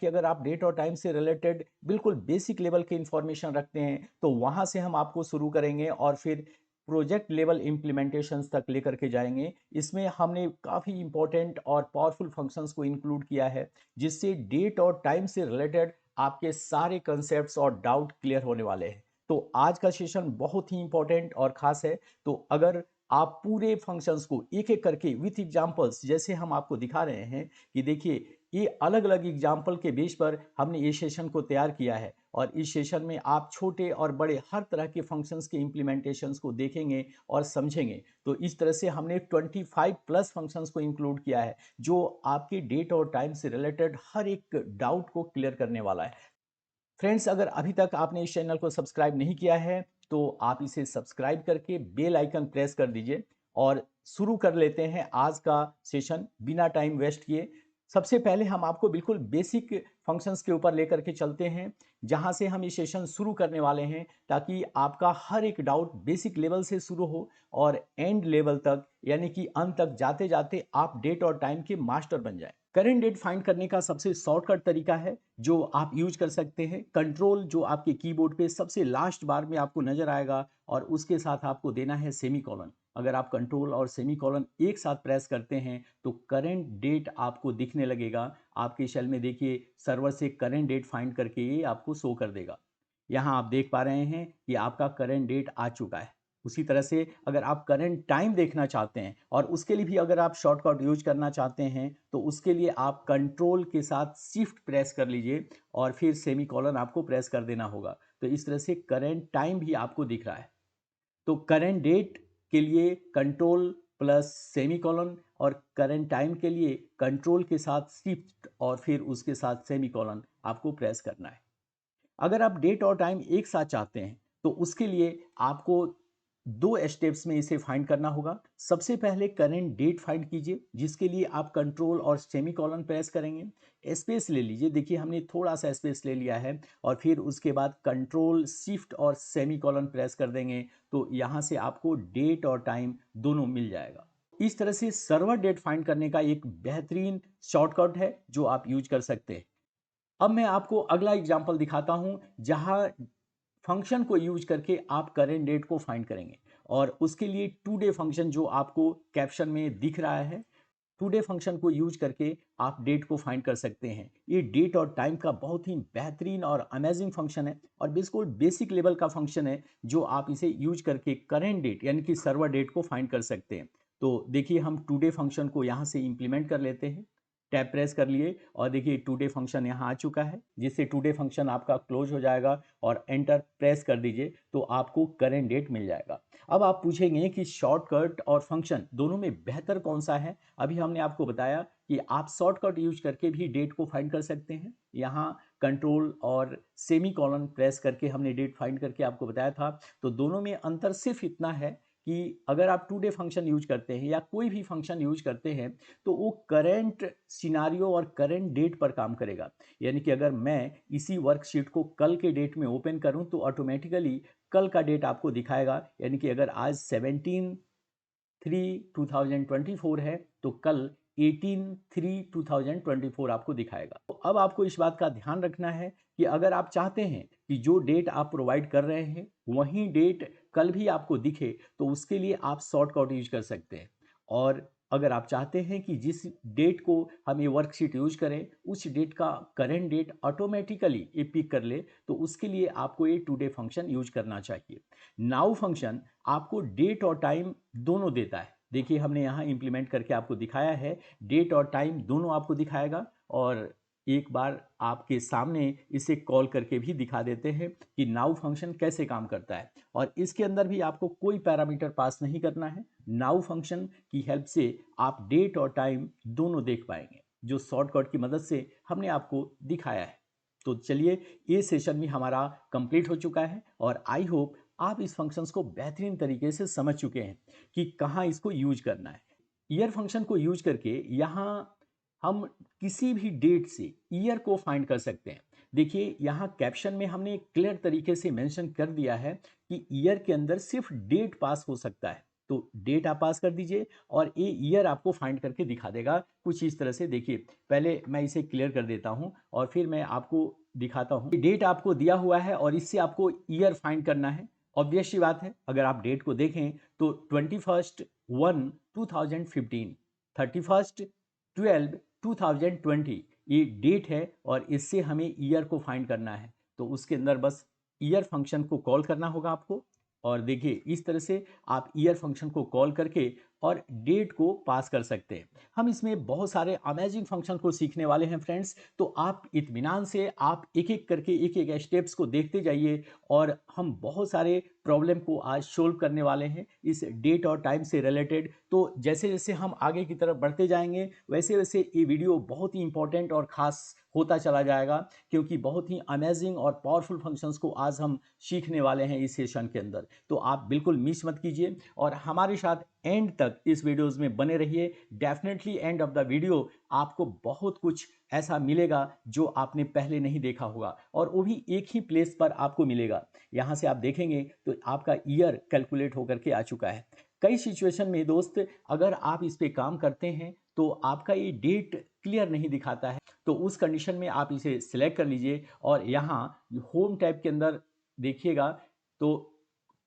कि अगर आप डेट और टाइम से रिलेटेड बिल्कुल बेसिक लेवल की इंफॉर्मेशन रखते हैं तो वहाँ से हम आपको शुरू करेंगे और फिर प्रोजेक्ट लेवल इम्प्लीमेंटेशंस तक लेकर के जाएंगे। इसमें हमने काफ़ी इंपॉर्टेंट और पावरफुल फंक्शंस को इंक्लूड किया है जिससे डेट और टाइम से रिलेटेड आपके सारे कंसेप्ट्स और डाउट क्लियर होने वाले हैं। तो आज का सेशन बहुत ही इंपॉर्टेंट और ख़ास है। तो अगर आप पूरे फंक्शंस को एक एक करके विथ एग्जांपल्स जैसे हम आपको दिखा रहे हैं कि देखिए ये अलग अलग एग्जाम्पल के बेस पर हमने ये सेशन को तैयार किया है और इस सेशन में आप छोटे और बड़े हर तरह के फंक्शंस के इम्प्लीमेंटेशंस को देखेंगे और समझेंगे। तो इस तरह से हमने 25 प्लस फंक्शंस को इंक्लूड किया है जो आपके डेट और टाइम से रिलेटेड हर एक डाउट को क्लियर करने वाला है। फ्रेंड्स, अगर अभी तक आपने इस चैनल को सब्सक्राइब नहीं किया है तो आप इसे सब्सक्राइब करके बेल आइकन प्रेस कर दीजिए और शुरू कर लेते हैं आज का सेशन बिना टाइम वेस्ट किए। सबसे पहले हम आपको बिल्कुल बेसिक फंक्शंस के ऊपर लेकर के चलते हैं जहां से हम ये सेशन शुरू करने वाले हैं ताकि आपका हर एक डाउट बेसिक लेवल से शुरू हो और एंड लेवल तक यानी कि अंत तक जाते जाते आप डेट और टाइम के मास्टर बन जाए। करेंट डेट फाइंड करने का सबसे शॉर्टकट तरीका है जो आप यूज कर सकते हैं कंट्रोल जो आपके कीबोर्ड पे सबसे लास्ट बार में आपको नजर आएगा और उसके साथ आपको देना है सेमीकोलन। अगर आप कंट्रोल और सेमीकोलन एक साथ प्रेस करते हैं तो करंट डेट आपको दिखने लगेगा। आपके शेल में देखिए सर्वर से करंट डेट फाइंड करके ये आपको शो कर देगा। यहाँ आप देख पा रहे हैं कि आपका करंट डेट आ चुका है। उसी तरह से अगर आप करंट टाइम देखना चाहते हैं और उसके लिए भी अगर आप शॉर्टकट यूज करना चाहते हैं तो उसके लिए आप कंट्रोल के साथ शिफ्ट प्रेस कर लीजिए और फिर सेमीकोलन आपको प्रेस कर देना होगा। तो इस तरह से करंट टाइम भी आपको दिख रहा है। तो करंट डेट के लिए कंट्रोल प्लस सेमीकोलन और करंट टाइम के लिए कंट्रोल के साथ शिफ्ट और फिर उसके साथ सेमीकोलन आपको प्रेस करना है। अगर आप डेट और टाइम एक साथ चाहते हैं तो उसके लिए आपको दो स्टेप्स में इसे फाइंड करना होगा। सबसे पहले करंट डेट फाइंड कीजिए जिसके लिए आप कंट्रोल और सेमीकोलन प्रेस करेंगे। स्पेस ले लीजिए, देखिए हमने थोड़ा सा स्पेस ले लिया है और फिर उसके बाद कंट्रोल शिफ्ट और सेमीकोलन प्रेस कर देंगे तो यहाँ से आपको डेट और टाइम दोनों मिल जाएगा। इस तरह से सर्वर डेट फाइंड करने का एक बेहतरीन शॉर्टकट है जो आप यूज कर सकते हैं। अब मैं आपको अगला एग्जांपल दिखाता हूं जहां फंक्शन को यूज करके आप करेंट डेट को फाइंड करेंगे और उसके लिए टुडे फंक्शन जो आपको कैप्शन में दिख रहा है, टुडे फंक्शन को यूज करके आप डेट को फाइंड कर सकते हैं। ये डेट और टाइम का बहुत ही बेहतरीन और अमेजिंग फंक्शन है और बिल्कुल बेसिक लेवल का फंक्शन है जो आप इसे यूज करके करेंट डेट यानी कि सर्वर डेट को फाइंड कर सकते हैं। तो देखिए हम टुडे फंक्शन को यहाँ से इंप्लीमेंट कर लेते हैं। टैब प्रेस कर लिए और देखिए टुडे फंक्शन यहाँ आ चुका है जिससे टुडे फंक्शन आपका क्लोज हो जाएगा और एंटर प्रेस कर दीजिए तो आपको करेंट डेट मिल जाएगा। अब आप पूछेंगे कि शॉर्टकट और फंक्शन दोनों में बेहतर कौन सा है। अभी हमने आपको बताया कि आप शॉर्टकट यूज करके भी डेट को फाइंड कर सकते हैं। यहाँ कंट्रोल और सेमी कॉलन प्रेस करके हमने डेट फाइंड करके आपको बताया था। तो दोनों में अंतर सिर्फ इतना है कि अगर आप टुडे फंक्शन यूज करते हैं या कोई भी फंक्शन यूज करते हैं तो वो करंट सिनारियो और करंट डेट पर काम करेगा। यानी कि अगर मैं इसी वर्कशीट को कल के डेट में ओपन करूं तो ऑटोमेटिकली कल का डेट आपको दिखाएगा। यानी कि अगर आज 17/3/2024 है तो कल 18/3/2024 आपको दिखाएगा। तो अब आपको इस बात का ध्यान रखना है कि अगर आप चाहते हैं कि जो डेट आप प्रोवाइड कर रहे हैं वही डेट कल भी आपको दिखे तो उसके लिए आप शॉर्टकट यूज कर सकते हैं। और अगर आप चाहते हैं कि जिस डेट को हम ये वर्कशीट यूज करें उस डेट का करंट डेट ऑटोमेटिकली ये पिक कर ले तो उसके लिए आपको ये टुडे फंक्शन यूज करना चाहिए। नाउ फंक्शन आपको डेट और टाइम दोनों देता है। देखिए हमने यहाँ इंप्लीमेंट करके आपको दिखाया है, डेट और टाइम दोनों आपको दिखाएगा। और एक बार आपके सामने इसे कॉल करके भी दिखा देते हैं कि नाउ फंक्शन कैसे काम करता है और इसके अंदर भी आपको कोई पैरामीटर पास नहीं करना है। नाउ फंक्शन की हेल्प से आप डेट और टाइम दोनों देख पाएंगे जो शॉर्टकट की मदद से हमने आपको दिखाया है। तो चलिए ये सेशन भी हमारा कंप्लीट हो चुका है और आई होप आप इस फंक्शंस को बेहतरीन तरीके से समझ चुके हैं कि कहाँ इसको यूज करना है। ईयर फंक्शन को यूज करके यहाँ हम किसी भी डेट से ईयर को फाइंड कर सकते हैं। देखिए यहाँ कैप्शन में हमने क्लियर तरीके से मेंशन कर दिया है कि ईयर के अंदर सिर्फ डेट पास हो सकता है। तो डेट आप पास कर दीजिए और ये ईयर आपको फाइंड करके दिखा देगा कुछ इस तरह से। देखिए, पहले मैं इसे क्लियर कर देता हूँ और फिर मैं आपको दिखाता हूँ। डेट आपको दिया हुआ है और इससे आपको ईयर फाइंड करना है। ऑब्वियस सी बात है, अगर आप डेट को देखें तो 21/1/2015, 31/12/2020 ये डेट है और इससे हमें ईयर को फाइंड करना है। तो उसके अंदर बस ईयर फंक्शन को कॉल करना होगा आपको और देखिए इस तरह से आप ईयर फंक्शन को कॉल करके और डेट को पास कर सकते हैं। हम इसमें बहुत सारे अमेजिंग फंक्शन को सीखने वाले हैं फ्रेंड्स, तो आप इत्मीनान से आप एक एक करके एक एक स्टेप्स को देखते जाइए और हम बहुत सारे प्रॉब्लम को आज सोल्व करने वाले हैं इस डेट और टाइम से रिलेटेड। तो जैसे जैसे हम आगे की तरफ बढ़ते जाएंगे वैसे वैसे ये वीडियो बहुत ही इंपॉर्टेंट और ख़ास होता चला जाएगा, क्योंकि बहुत ही अमेजिंग और पावरफुल फंक्शंस को आज हम सीखने वाले हैं इस सेशन के अंदर। तो आप बिल्कुल मिस मत कीजिए और हमारे साथ एंड तक इस वीडियोस में बने रहिए। Definitely and of the video आपको बहुत कुछ ऐसा मिलेगा जो आपने पहले नहीं देखा होगा और वो भी एक ही प्लेस पर आपको मिलेगा। यहाँ से आप देखेंगे तो आपका ईयर कैलकुलेट होकर के आ चुका है। कई सिचुएशन में दोस्त, अगर आप इस पे काम करते हैं तो आपका ये डेट क्लियर नहीं दिखाता है, तो उस कंडीशन में आप इसे सिलेक्ट कर लीजिए और यहाँ होम टैब के अंदर देखिएगा तो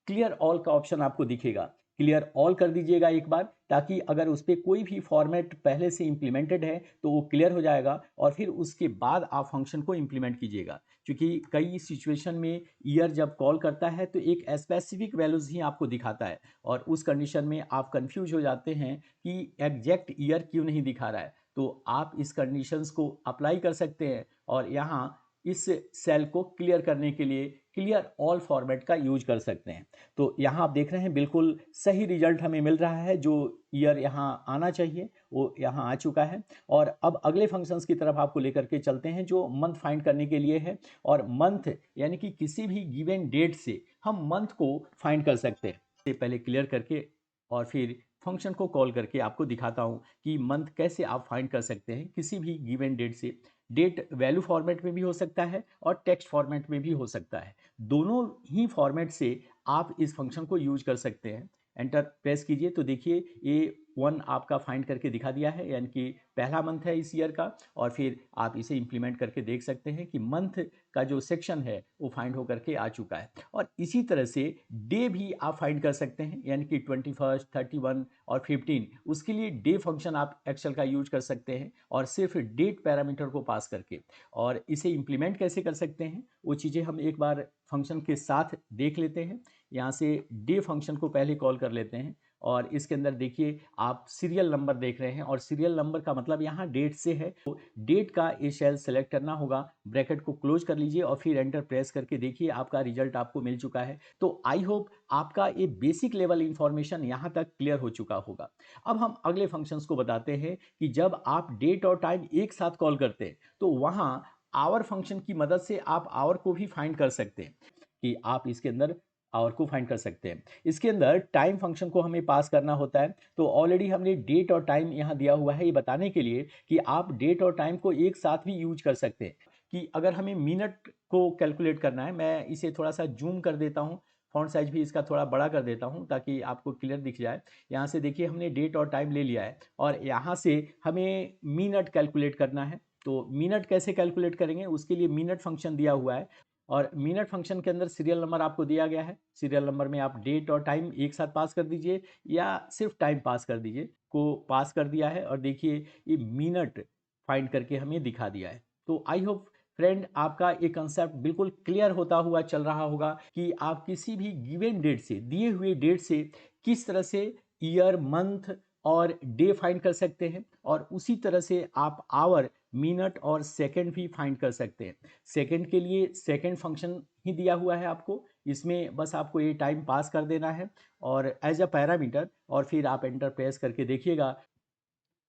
क्लियर ऑल का ऑप्शन आपको दिखेगा। क्लियर ऑल कर दीजिएगा एक बार, ताकि अगर उस पर कोई भी फॉर्मेट पहले से इंप्लीमेंटेड है तो वो क्लियर हो जाएगा और फिर उसके बाद आप फंक्शन को इंप्लीमेंट कीजिएगा। क्योंकि कई सिचुएशन में ईयर जब कॉल करता है तो एक स्पेसिफिक वैल्यूज ही आपको दिखाता है और उस कंडीशन में आप कंफ्यूज हो जाते हैं कि एग्जैक्ट ईयर क्यों नहीं दिखा रहा है। तो आप इस कंडीशंस को अप्लाई कर सकते हैं और यहाँ इस सेल को क्लियर करने के लिए क्लियर ऑल फॉर्मेट का यूज कर सकते हैं। तो यहाँ आप देख रहे हैं बिल्कुल सही रिजल्ट हमें मिल रहा है। जो ईयर यहाँ आना चाहिए वो यहाँ आ चुका है और अब अगले फंक्शंस की तरफ आपको लेकर के चलते हैं जो मंथ फाइंड करने के लिए है। और मंथ यानी कि किसी भी गिवन डेट से हम मंथ को फाइंड कर सकते हैं। इससे पहले क्लियर करके और फिर फंक्शन को कॉल करके आपको दिखाता हूँ कि मंथ कैसे आप फाइंड कर सकते हैं किसी भी गिवन डेट से। डेट वैल्यू फॉर्मेट में भी हो सकता है और टेक्स्ट फॉर्मेट में भी हो सकता है। दोनों ही फॉर्मेट से आप इस फंक्शन को यूज कर सकते हैं। एंटर प्रेस कीजिए तो देखिए ये 1 आपका फाइंड करके दिखा दिया है, यानी कि पहला मंथ है इस ईयर का। और फिर आप इसे इंप्लीमेंट करके देख सकते हैं कि मंथ का जो सेक्शन है वो फाइंड होकर के आ चुका है। और इसी तरह से डे भी आप फाइंड कर सकते हैं, यानी कि 21, 31 और 15। उसके लिए डे फंक्शन आप एक्सेल का यूज कर सकते हैं और सिर्फ डेट पैरामीटर को पास करके। और इसे इंप्लीमेंट कैसे कर सकते हैं वो चीज़ें हम एक बार फंक्शन के साथ देख लेते हैं। यहाँ से डे फंक्शन को पहले कॉल कर लेते हैं और इसके अंदर देखिए आप सीरियल नंबर देख रहे हैं और सीरियल नंबर का मतलब यहाँ डेट से है। तो डेट का ये सेल सेलेक्ट करना होगा, ब्रैकेट को क्लोज कर लीजिए और फिर एंटर प्रेस करके देखिए आपका रिजल्ट आपको मिल चुका है। तो आई होप आपका ये बेसिक लेवल इंफॉर्मेशन यहाँ तक क्लियर हो चुका होगा। अब हम अगले फंक्शंस को बताते हैं कि जब आप डेट और टाइम एक साथ कॉल करते हैं तो वहाँ आवर फंक्शन की मदद से आप आवर को भी फाइंड कर सकते हैं कि आप इसके अंदर आवर को फाइंड कर सकते हैं। इसके अंदर टाइम फंक्शन को हमें पास करना होता है। तो ऑलरेडी हमने डेट और टाइम यहाँ दिया हुआ है ये बताने के लिए कि आप डेट और टाइम को एक साथ भी यूज कर सकते हैं। कि अगर हमें मिनट को कैलकुलेट करना है, मैं इसे थोड़ा सा जूम कर देता हूँ, फॉन्ट साइज भी इसका थोड़ा बड़ा कर देता हूँ ताकि आपको क्लियर दिख जाए। यहाँ से देखिए हमने डेट और टाइम ले लिया है और यहाँ से हमें मिनट कैलकुलेट करना है। तो मिनट कैसे कैलकुलेट करेंगे, उसके लिए मिनट फंक्शन दिया हुआ है और मिनट फंक्शन के अंदर सीरियल नंबर आपको दिया गया है। सीरियल नंबर में आप डेट और टाइम एक साथ पास कर दीजिए या सिर्फ टाइम पास कर दीजिए। को पास कर दिया है और देखिए ये मिनट फाइंड करके हमें दिखा दिया है। तो आई होप फ्रेंड आपका ये कंसेप्ट बिल्कुल क्लियर होता हुआ चल रहा होगा कि आप किसी भी गिवन डेट से, दिए हुए डेट से किस तरह से ईयर, मंथ और डे फाइंड कर सकते हैं और उसी तरह से आप आवर, मिनट और सेकंड भी फाइंड कर सकते हैं। सेकंड के लिए सेकंड फंक्शन ही दिया हुआ है आपको, इसमें बस आपको ये टाइम पास कर देना है और एज अ पैरामीटर और फिर आप एंटर प्रेस करके देखिएगा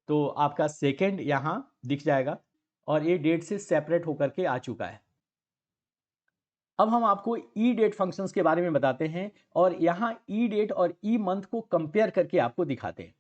तो आपका सेकंड यहाँ दिख जाएगा और ये डेट से सेपरेट होकर के आ चुका है। अब हम आपको ई डेट फंक्शंस के बारे में बताते हैं और यहाँ ई डेट और ई मंथ को कंपेयर करके आपको दिखाते हैं।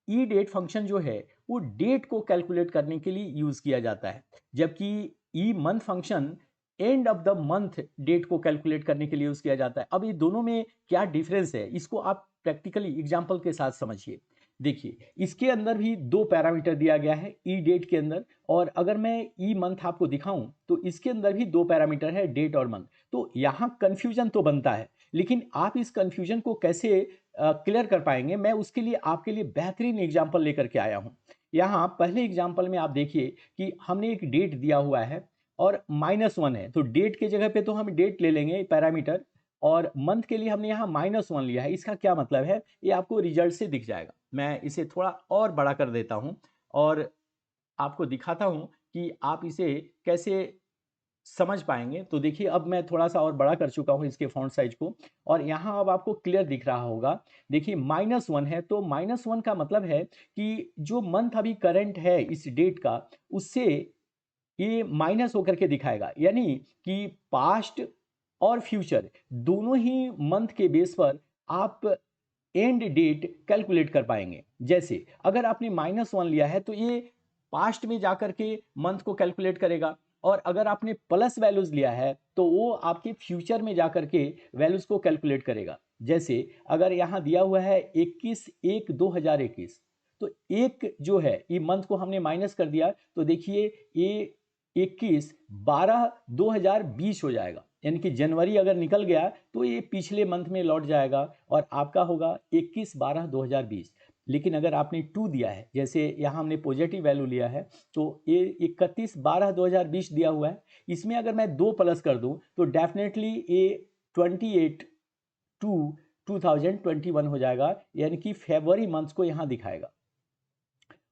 ई डेट फंक्शन जो है वो डेट को कैलकुलेट करने के लिए यूज किया जाता है, जबकि E month function end of the month date को कैलकुलेट करने के लिए यूज किया जाता है। अब ये दोनों में क्या डिफरेंस है इसको आप प्रैक्टिकली एग्जाम्पल के साथ समझिए। देखिए इसके अंदर भी दो पैरामीटर दिया गया है ई डेट के अंदर, और अगर मैं ई मंथ आपको दिखाऊं तो इसके अंदर भी दो पैरामीटर है डेट और मंथ। तो यहाँ कंफ्यूजन तो बनता है, लेकिन आप इस कंफ्यूजन को कैसे क्लियर कर पाएंगे, मैं उसके लिए आपके लिए बेहतरीन एग्जाम्पल लेकर के आया हूँ। यहाँ पहले एग्जाम्पल में आप देखिए कि हमने एक डेट दिया हुआ है और -1 है, तो डेट के जगह पे तो हम डेट ले लेंगे पैरामीटर, और मंथ के लिए हमने यहाँ -1 लिया है। इसका क्या मतलब है, ये आपको रिजल्ट से दिख जाएगा। मैं इसे थोड़ा और बड़ा कर देता हूँ और आपको दिखाता हूँ कि आप इसे कैसे समझ पाएंगे। तो देखिए अब मैं थोड़ा सा और बड़ा कर चुका हूँ इसके फॉन्ट साइज को, और यहाँ अब आपको क्लियर दिख रहा होगा। देखिए -1 है, तो -1 का मतलब है कि जो मंथ अभी करंट है इस डेट का, उससे ये माइनस होकर के दिखाएगा, यानी कि पास्ट और फ्यूचर दोनों ही मंथ के बेस पर आप एंड डेट कैलकुलेट कर पाएंगे। जैसे अगर आपने -1 लिया है तो ये पास्ट में जाकर के मंथ को कैलकुलेट करेगा, और अगर आपने प्लस वैल्यूज लिया है तो वो आपके फ्यूचर में जाकर के वैल्यूज को कैलकुलेट करेगा। जैसे अगर यहाँ दिया हुआ है 21/1/2021, तो एक जो है ये मंथ को हमने माइनस कर दिया, तो देखिए ये 21/12/2020 हो जाएगा, यानी कि जनवरी अगर निकल गया तो ये पिछले मंथ में लौट जाएगा और आपका होगा 21/12/2020। लेकिन अगर आपने 2 दिया है, जैसे यहाँ हमने पॉजिटिव वैल्यू लिया है, तो ये 31/12/2020 दिया हुआ है, इसमें अगर मैं 2 प्लस कर दूं तो डेफिनेटली ये 28/2/2021 हो जाएगा, यानी कि फरवरी मंथ को यहाँ दिखाएगा।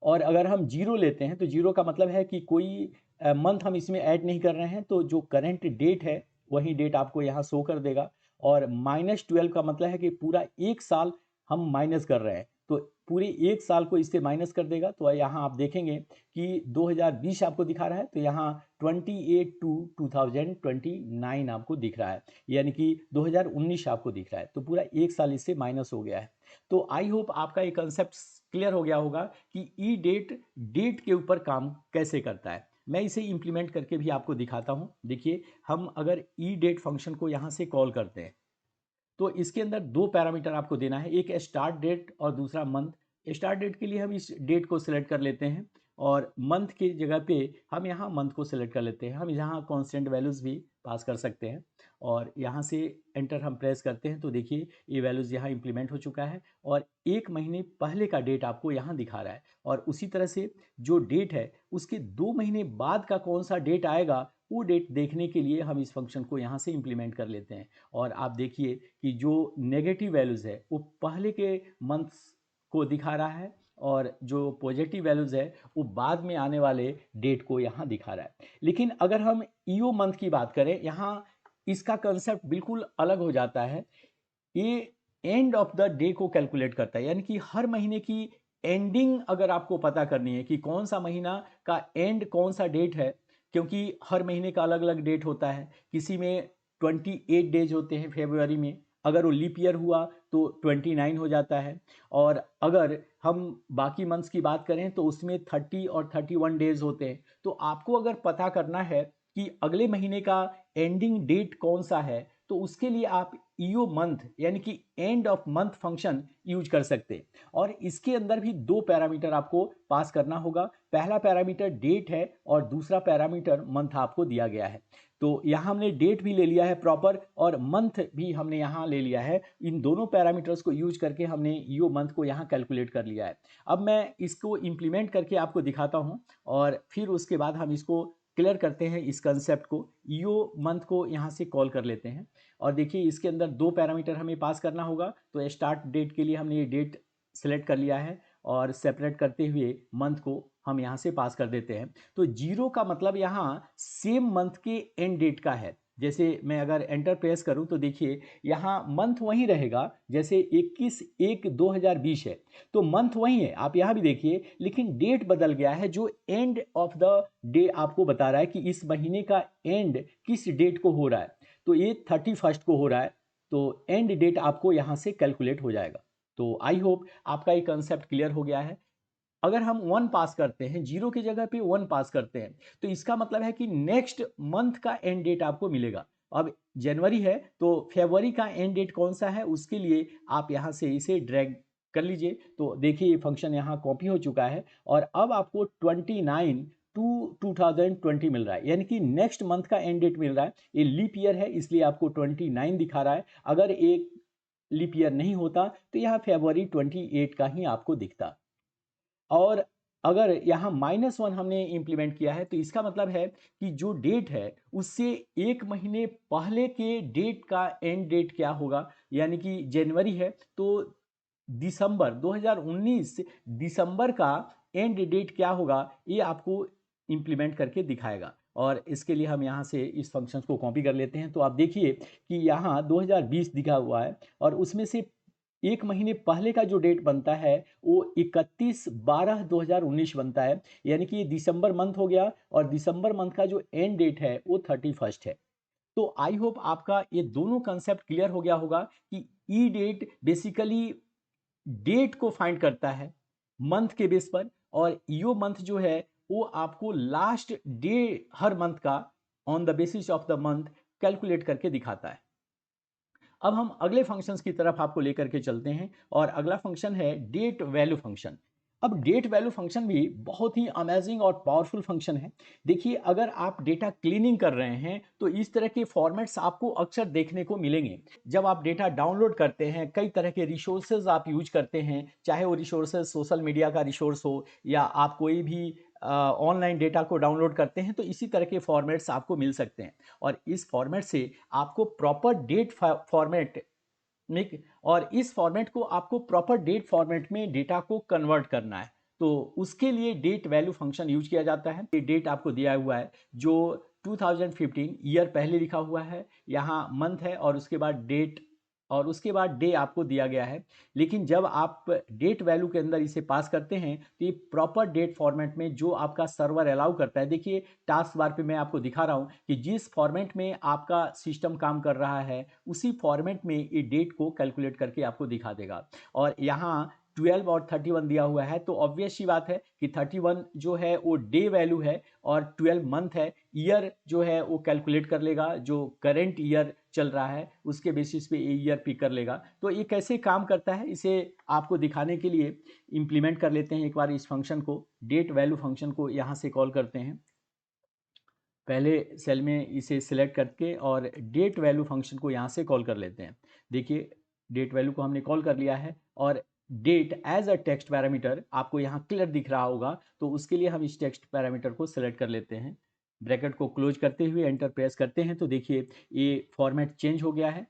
और अगर हम जीरो लेते हैं तो जीरो का मतलब है कि कोई मंथ हम इसमें ऐड नहीं कर रहे हैं, तो जो करंट डेट है वही डेट आपको यहाँ शो कर देगा। और -12 का मतलब है कि पूरा एक साल हम माइनस कर रहे हैं, तो पूरे एक साल को इससे माइनस कर देगा। तो यहाँ आप देखेंगे कि 2020 आपको दिखा रहा है, तो यहाँ 28/2/2029 आपको दिख रहा है, यानी कि 2019 आपको दिख रहा है, तो पूरा एक साल इससे माइनस हो गया है। तो आई होप आपका ये कंसेप्ट क्लियर हो गया होगा कि ई डेट डेट के ऊपर काम कैसे करता है। मैं इसे इम्प्लीमेंट करके भी आपको दिखाता हूँ। देखिए हम अगर ई डेट फंक्शन को यहाँ से कॉल करते हैं तो इसके अंदर दो पैरामीटर आपको देना है, एक स्टार्ट डेट और दूसरा मंथ। स्टार्ट डेट के लिए हम इस डेट को सिलेक्ट कर लेते हैं, और मंथ की जगह पे हम यहाँ मंथ को सिलेक्ट कर लेते हैं। हम यहाँ कांस्टेंट वैल्यूज़ भी पास कर सकते हैं, और यहाँ से एंटर हम प्रेस करते हैं तो देखिए ये वैल्यूज़ यहाँ इंप्लीमेंट हो चुका है, और एक महीने पहले का डेट आपको यहाँ दिखा रहा है। और उसी तरह से जो डेट है उसके 2 महीने बाद का कौन सा डेट आएगा, वो डेट देखने के लिए हम इस फंक्शन को यहाँ से इम्प्लीमेंट कर लेते हैं। और आप देखिए कि जो नेगेटिव वैल्यूज़ है वो पहले के मंथ्स को दिखा रहा है, और जो पॉजिटिव वैल्यूज़ है वो बाद में आने वाले डेट को यहाँ दिखा रहा है। लेकिन अगर हम ईओ मंथ की बात करें, यहाँ इसका कंसेप्ट बिल्कुल अलग हो जाता है। ये एंड ऑफ द डे को कैलकुलेट करता है, यानी कि हर महीने की एंडिंग अगर आपको पता करनी है कि कौन सा महीना का एंड कौन सा डेट है, क्योंकि हर महीने का अलग अलग डेट होता है। किसी में 28 डेज होते हैं फरवरी में, अगर वो लीप ईयर हुआ तो 29 हो जाता है। और अगर हम बाकी मंथ्स की बात करें तो उसमें 30 और 31 डेज होते हैं। तो आपको अगर पता करना है कि अगले महीने का एंडिंग डेट कौन सा है, तो उसके लिए आप ईओ मंथ यानी कि end of month function use कर सकते हैं। और इसके अंदर भी दो पैरामीटर आपको पास करना होगा। पहला पैरामीटर डेट है और दूसरा पैरामीटर मंथ आपको दिया गया है। तो यहाँ हमने डेट भी ले लिया है प्रॉपर, और मंथ भी हमने यहाँ ले लिया है। इन दोनों पैरामीटर्स को यूज करके हमने ईओ मंथ को यहाँ कैलकुलेट कर लिया है। अब मैं इसको इम्प्लीमेंट करके आपको दिखाता हूँ, और फिर उसके बाद हम इसको क्लियर करते हैं। इस कंसेप्ट को ईओ मंथ को यहाँ से कॉल कर लेते हैं, और देखिए इसके अंदर दो पैरामीटर हमें पास करना होगा। तो स्टार्ट डेट के लिए हमने ये डेट सेलेक्ट कर लिया है, और सेपरेट करते हुए मंथ को हम यहाँ से पास कर देते हैं। तो जीरो का मतलब यहाँ सेम मंथ के एंड डेट का है। जैसे मैं अगर एंटर प्रेस करूं तो देखिए यहाँ मंथ वही रहेगा, जैसे 21/1/2020 है तो मंथ वही है, आप यहाँ भी देखिए, लेकिन डेट बदल गया है। जो एंड ऑफ द डे आपको बता रहा है कि इस महीने का एंड किस डेट को हो रहा है, तो ये 31 को हो रहा है, तो एंड डेट आपको यहाँ से कैलकुलेट हो जाएगा। तो आई होप आपका ये कंसेप्ट क्लियर हो गया है। अगर हम 1 पास करते हैं, जीरो की जगह पे 1 पास करते हैं, तो इसका मतलब है कि नेक्स्ट मंथ का एंड डेट आपको मिलेगा। अब जनवरी है तो फरवरी का एंड डेट कौन सा है, उसके लिए आप यहाँ से इसे ड्रैग कर लीजिए। तो देखिए ये फंक्शन यहाँ कॉपी हो चुका है और अब आपको 29 टू 2020 मिल रहा है, यानी कि नेक्स्ट मंथ का एंड डेट मिल रहा है। ये लीप ईयर है इसलिए आपको 29 दिखा रहा है। अगर एक लीप ईयर नहीं होता तो यहाँ फरवरी 28 का ही आपको दिखता। और अगर यहाँ -1 हमने इंप्लीमेंट किया है तो इसका मतलब है कि जो डेट है उससे एक महीने पहले के डेट का एंड डेट क्या होगा, यानी कि जनवरी है तो दिसंबर 2019 दिसंबर का एंड डेट क्या होगा ये आपको इंप्लीमेंट करके दिखाएगा। और इसके लिए हम यहाँ से इस फंक्शन को कॉपी कर लेते हैं। तो आप देखिए कि यहाँ 2020 दिखा हुआ है और उसमें से एक महीने पहले का जो डेट बनता है वो 31/12/2019 बनता है, यानी कि ये दिसंबर मंथ हो गया और दिसंबर मंथ का जो एंड डेट है वो 31 है। तो आई होप आपका ये दोनों कंसेप्ट क्लियर हो गया होगा कि ई डेट बेसिकली डेट को फाइंड करता है मंथ के बेस पर, और ईओ मंथ जो है वो आपको लास्ट डे हर मंथ का on the basis of the month calculate करके दिखाता है। अब हम अगले फंक्शंस की तरफ आपको लेकर के चलते हैं और अगला फंक्शन है डेट वैल्यू फंक्शन। अब डेट वैल्यू फंक्शन भी बहुत ही अमेजिंग और पावरफुल फंक्शन है। देखिए अगर आप डेटा क्लीनिंग कर रहे हैं तो इस तरह के फॉर्मेट्स आपको अक्सर देखने को मिलेंगे। जब आप डेटा डाउनलोड करते हैं कई तरह के रिसोर्सेज आप यूज करते हैं, चाहे वो रिसोर्सेज सोशल मीडिया का रिसोर्स हो या आप कोई भी ऑनलाइन डेटा को डाउनलोड करते हैं, तो इसी तरह के फॉर्मेट्स आपको मिल सकते हैं। और इस फॉर्मेट से आपको प्रॉपर डेट फॉर्मेट में, और इस फॉर्मेट को आपको प्रॉपर डेट फॉर्मेट में डेटा को कन्वर्ट करना है। तो उसके लिए डेट वैल्यू फंक्शन यूज किया जाता है। ये डेट आपको दिया हुआ है जो 2015 ईयर पहले लिखा हुआ है, यहाँ मंथ है और उसके बाद डेट और उसके बाद डे आपको दिया गया है। लेकिन जब आप डेट वैल्यू के अंदर इसे पास करते हैं तो ये प्रॉपर डेट फॉर्मेट में जो आपका सर्वर अलाउ करता है, देखिए टास्क बार पे मैं आपको दिखा रहा हूँ कि जिस फॉर्मेट में आपका सिस्टम काम कर रहा है उसी फॉर्मेट में ये डेट को कैलकुलेट करके आपको दिखा देगा। और यहाँ 12 और 31 दिया हुआ है तो ऑब्वियस सी बात है कि 31 जो है वो डे वैल्यू है और 12 मंथ है। ईयर जो है वो कैलकुलेट कर लेगा, जो करेंट ईयर चल रहा है उसके बेसिस पे ये ईयर पिक कर लेगा। तो ये कैसे काम करता है इसे आपको दिखाने के लिए इंप्लीमेंट कर लेते हैं एक बार इस फंक्शन को। डेट वैल्यू फंक्शन को यहाँ से कॉल करते हैं, पहले सेल में इसे सिलेक्ट करके और डेट वैल्यू फंक्शन को यहाँ से कॉल कर लेते हैं। देखिए डेट वैल्यू को हमने कॉल कर लिया है और date as a text parameter आपको यहाँ क्लियर दिख रहा होगा, तो उसके लिए हम इस टेक्स्ट पैरामीटर को सिलेक्ट कर लेते हैं। ब्रैकेट को क्लोज करते हुए एंटर प्रेस करते हैं तो देखिए ये फॉर्मेट चेंज हो गया है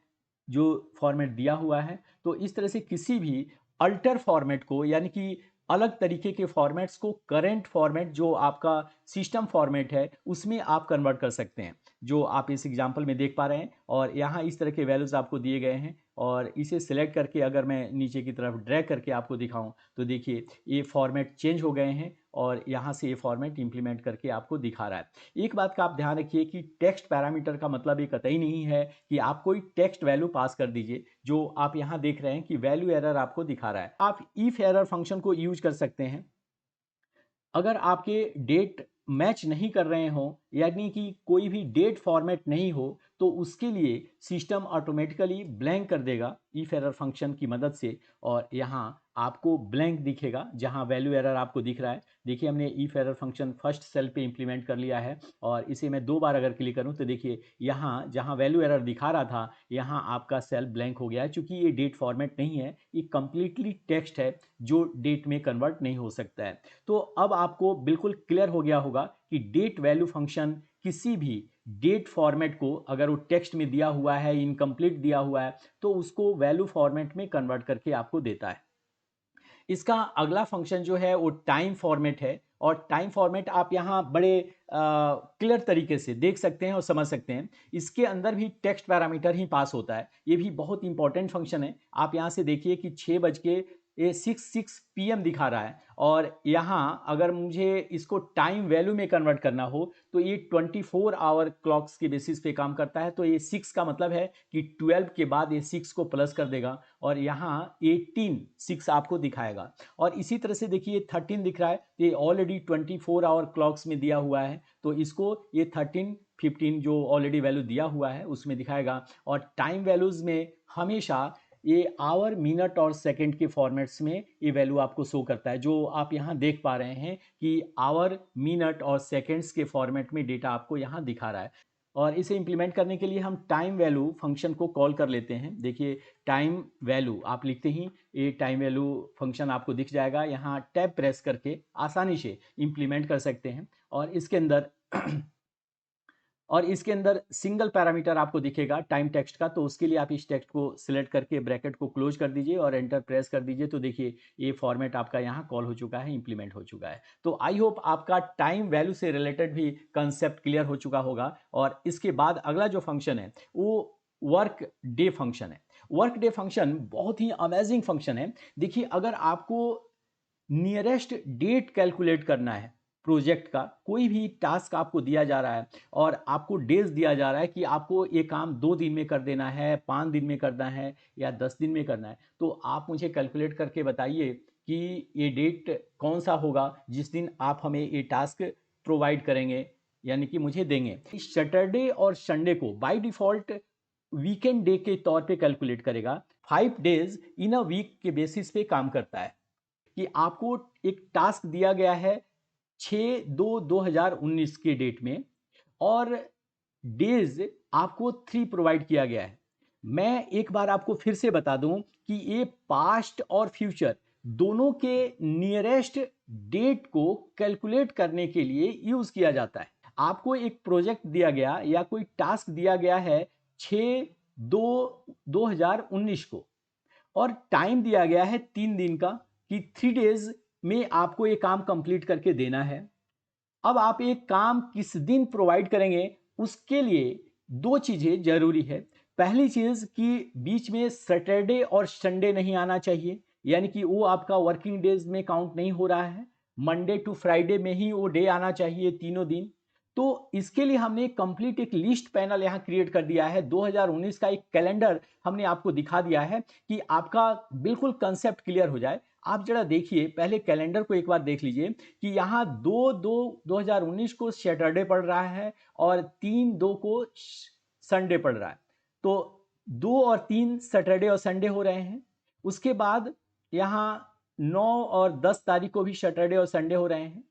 जो फॉर्मेट दिया हुआ है। तो इस तरह से किसी भी अल्टर फॉर्मेट को, यानी कि अलग तरीके के फॉर्मेट्स को करेंट फॉर्मेट जो आपका सिस्टम फॉर्मेट है उसमें आप कन्वर्ट कर सकते हैं, जो आप इस एग्जांपल में देख पा रहे हैं। और यहाँ इस तरह के वैल्यूज़ आपको दिए गए हैं और इसे सिलेक्ट करके अगर मैं नीचे की तरफ ड्रैग करके आपको दिखाऊं तो देखिए ये फॉर्मेट चेंज हो गए हैं और यहाँ से ये फॉर्मेट इंप्लीमेंट करके आपको दिखा रहा है। एक बात का आप ध्यान रखिए कि टेक्स्ट पैरामीटर का मतलब ये कतई नहीं है कि आप कोई टेक्स्ट वैल्यू पास कर दीजिए। जो आप यहाँ देख रहे हैं कि वैल्यू एरर आपको दिखा रहा है, आप इफ एरर फंक्शन को यूज कर सकते हैं। अगर आपके डेट मैच नहीं कर रहे हो, यानी कि कोई भी डेट फॉर्मेट नहीं हो, तो उसके लिए सिस्टम ऑटोमेटिकली ब्लैंक कर देगा इफ एरर फंक्शन की मदद से। और यहाँ आपको ब्लैंक दिखेगा जहाँ वैल्यू एरर आपको दिख रहा है। देखिए हमने if error function first cell पे इंप्लीमेंट कर लिया है और इसे मैं 2 बार अगर क्लिक करूँ तो देखिए यहाँ जहाँ वैल्यू एरर दिखा रहा था यहाँ आपका सेल ब्लैंक हो गया है, चूंकि ये डेट फॉर्मेट नहीं है, ये कंप्लीटली टेक्स्ट है जो डेट में कन्वर्ट नहीं हो सकता है। तो अब आपको बिल्कुल क्लियर हो गया होगा कि डेट वैल्यू फंक्शन किसी भी डेट फॉर्मेट को अगर वो टेक्स्ट में दिया हुआ है, इनकम्प्लीट दिया हुआ है, तो उसको वैल्यू फॉर्मेट में कन्वर्ट करके आपको देता है। इसका अगला फंक्शन जो है वो टाइम फॉर्मेट है और टाइम फॉर्मेट आप यहाँ बड़े क्लियर तरीके से देख सकते हैं और समझ सकते हैं। इसके अंदर भी टेक्स्ट पैरामीटर ही पास होता है, ये भी बहुत इंपॉर्टेंट फंक्शन है। आप यहाँ से देखिए कि 6:66 PM दिखा रहा है और यहाँ अगर मुझे इसको टाइम वैल्यू में कन्वर्ट करना हो तो ये 24 आवर क्लॉक्स के बेसिस पे काम करता है। तो ये 6 का मतलब है कि 12 के बाद ये 6 को प्लस कर देगा और यहाँ 18 6 आपको दिखाएगा। और इसी तरह से देखिए 13 दिख रहा है, ये ऑलरेडी 24 आवर क्लॉक्स में दिया हुआ है, तो इसको ये 13 15 जो ऑलरेडी वैल्यू दिया हुआ है उसमें दिखाएगा, और टाइम वैल्यूज़ में हमेशा ये आवर, मिनट और सेकंड के फॉर्मेट्स में ये वैल्यू आपको शो करता है, जो आप यहाँ देख पा रहे हैं कि आवर, मिनट और सेकंड्स के फॉर्मेट में डेटा आपको यहाँ दिखा रहा है। और इसे इम्प्लीमेंट करने के लिए हम टाइम वैल्यू फंक्शन को कॉल कर लेते हैं। देखिए, टाइम वैल्यू आप लिखते ही ये टाइम वैल्यू फंक्शन आपको दिख जाएगा। यहाँ टैब प्रेस करके आसानी से इम्प्लीमेंट कर सकते हैं, और इसके अंदर सिंगल पैरामीटर आपको दिखेगा टाइम टेक्स्ट का। तो उसके लिए आप इस टेक्स्ट को सिलेक्ट करके ब्रैकेट को क्लोज कर दीजिए और एंटर प्रेस कर दीजिए। तो देखिए, ये फॉर्मेट आपका यहाँ कॉल हो चुका है, इंप्लीमेंट हो चुका है। तो आई होप आपका टाइम वैल्यू से रिलेटेड भी कंसेप्ट क्लियर हो चुका होगा। और इसके बाद अगला जो फंक्शन है वो वर्क डे फंक्शन है। वर्क डे फंक्शन बहुत ही अमेजिंग फंक्शन है। देखिए, अगर आपको नियरेस्ट डेट कैलकुलेट करना है, प्रोजेक्ट का कोई भी टास्क आपको दिया जा रहा है और आपको डेज दिया जा रहा है कि आपको ये काम 2 दिन में कर देना है, 5 दिन में करना है या 10 दिन में करना है, तो आप मुझे कैलकुलेट करके बताइए कि ये डेट कौन सा होगा जिस दिन आप हमें ये टास्क प्रोवाइड करेंगे, यानी कि मुझे देंगे। सैटरडे और संडे को बाय डिफॉल्ट वीकेंड डे के तौर पे कैलकुलेट करेगा। 5 डेज इन अ वीक के बेसिस पे काम करता है कि आपको एक टास्क दिया गया है 6/2/2019 के डेट में, और डेज आपको 3 प्रोवाइड किया गया है। मैं एक बार आपको फिर से बता दूं कि ये पास्ट और फ्यूचर दोनों के नियरेस्ट डेट को कैलकुलेट करने के लिए यूज किया जाता है। आपको एक प्रोजेक्ट दिया गया या कोई टास्क दिया गया है 6/2/2019 को, और टाइम दिया गया है 3 दिन का कि 3 डेज में आपको ये काम कंप्लीट करके देना है। अब आप एक काम किस दिन प्रोवाइड करेंगे, उसके लिए 2 चीजें जरूरी है। पहली चीज कि बीच में सैटरडे और संडे नहीं आना चाहिए, यानी कि वो आपका वर्किंग डेज में काउंट नहीं हो रहा है। मंडे टू फ्राइडे में ही वो डे आना चाहिए, तीनों दिन। तो इसके लिए हमने कंप्लीट एक लिस्ट पैनल यहाँ क्रिएट कर दिया है। 2019 का एक कैलेंडर हमने आपको दिखा दिया है कि आपका बिल्कुल कंसेप्ट क्लियर हो जाए। आप जरा देखिए, पहले कैलेंडर को एक बार देख लीजिए कि यहाँ 2/2/2019 को सैटरडे पड़ रहा है और 3/2 को संडे पड़ रहा है। तो 2 और 3 सैटरडे और संडे हो रहे हैं। उसके बाद यहाँ 9 और 10 तारीख को भी सैटरडे और संडे हो रहे हैं।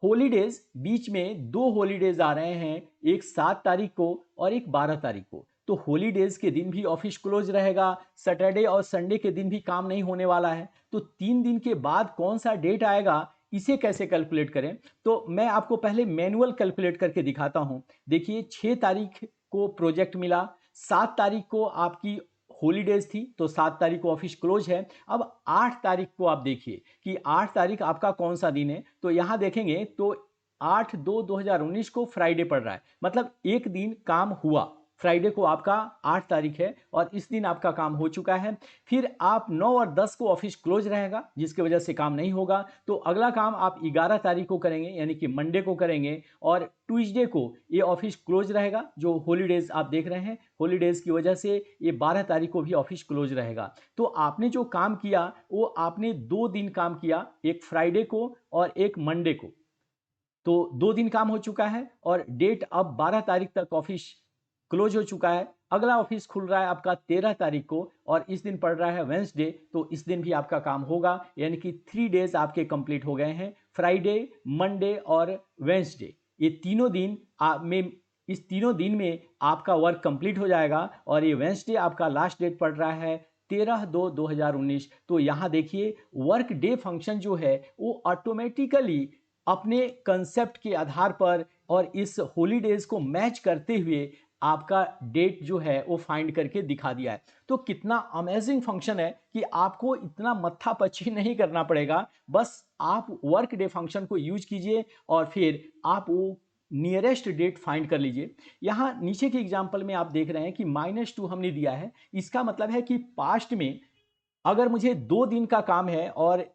हॉलीडेज बीच में 2 हॉलीडेज आ रहे हैं, एक 7 तारीख को और एक 12 तारीख को। तो हॉलीडेज के दिन भी ऑफिस क्लोज रहेगा, सैटरडे और संडे के दिन भी काम नहीं होने वाला है। तो 3 दिन के बाद कौन सा डेट आएगा, इसे कैसे कैलकुलेट करें? तो मैं आपको पहले मैनुअल कैलकुलेट करके दिखाता हूं। देखिए, 6 तारीख को प्रोजेक्ट मिला, 7 तारीख को आपकी हॉलीडेज थी तो 7 तारीख को ऑफिस क्लोज है। अब 8 तारीख को आप देखिए कि 8 तारीख आपका कौन सा दिन है। तो यहां देखेंगे तो 8/2/2019 को फ्राइडे पड़ रहा है, मतलब एक दिन काम हुआ। फ्राइडे को आपका 8 तारीख है और इस दिन आपका काम हो चुका है। फिर आप 9 और 10 को ऑफिस क्लोज रहेगा, जिसकी वजह से काम नहीं होगा। तो अगला काम आप 11 तारीख को करेंगे, यानी कि मंडे को करेंगे, और ट्यूसडे को ये ऑफिस क्लोज रहेगा। जो हॉलीडेज आप देख रहे हैं, हॉलीडेज की वजह से ये 12 तारीख को भी ऑफिस क्लोज रहेगा। तो आपने जो काम किया वो आपने 2 दिन काम किया, एक फ्राइडे को और एक मंडे को। तो 2 दिन काम हो चुका है और डेट अब 12 तारीख तक ऑफिस क्लोज हो चुका है। अगला ऑफिस खुल रहा है आपका 13 तारीख को और इस दिन पड़ रहा है वेंसडे। तो इस दिन भी आपका काम होगा, यानी कि 3 डेज आपके कंप्लीट हो गए हैं, फ्राइडे, मंडे और वेंसडे। ये तीनों दिन में, इस तीनों दिन में आपका वर्क कंप्लीट हो जाएगा। और ये वेंसडे आपका लास्ट डेट पड़ रहा है 13/2/2019। तो यहाँ देखिए, वर्क डे फंक्शन जो है वो ऑटोमेटिकली अपने कंसेप्ट के आधार पर और इस हॉलीडेज को मैच करते हुए आपका डेट जो है वो फाइंड करके दिखा दिया है। तो कितना अमेजिंग फंक्शन है कि आपको इतना मत्थापच्ची नहीं करना पड़ेगा। बस आप वर्क डे फंक्शन को यूज कीजिए और फिर आप वो नियरेस्ट डेट फाइंड कर लीजिए। यहाँ नीचे के एग्जाम्पल में आप देख रहे हैं कि -2 हमने दिया है। इसका मतलब है कि पास्ट में अगर मुझे 2 दिन का काम है और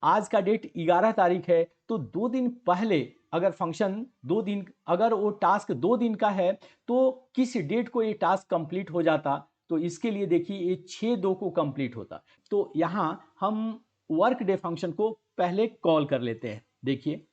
आज का डेट 11 तारीख है, तो 2 दिन पहले अगर फंक्शन 2 दिन, अगर वो टास्क 2 दिन का है तो किस डेट को ये टास्क कंप्लीट हो जाता? तो इसके लिए देखिए, ये 6/2 को कंप्लीट होता। तो यहाँ हम वर्क डे फंक्शन को पहले कॉल कर लेते हैं। देखिए,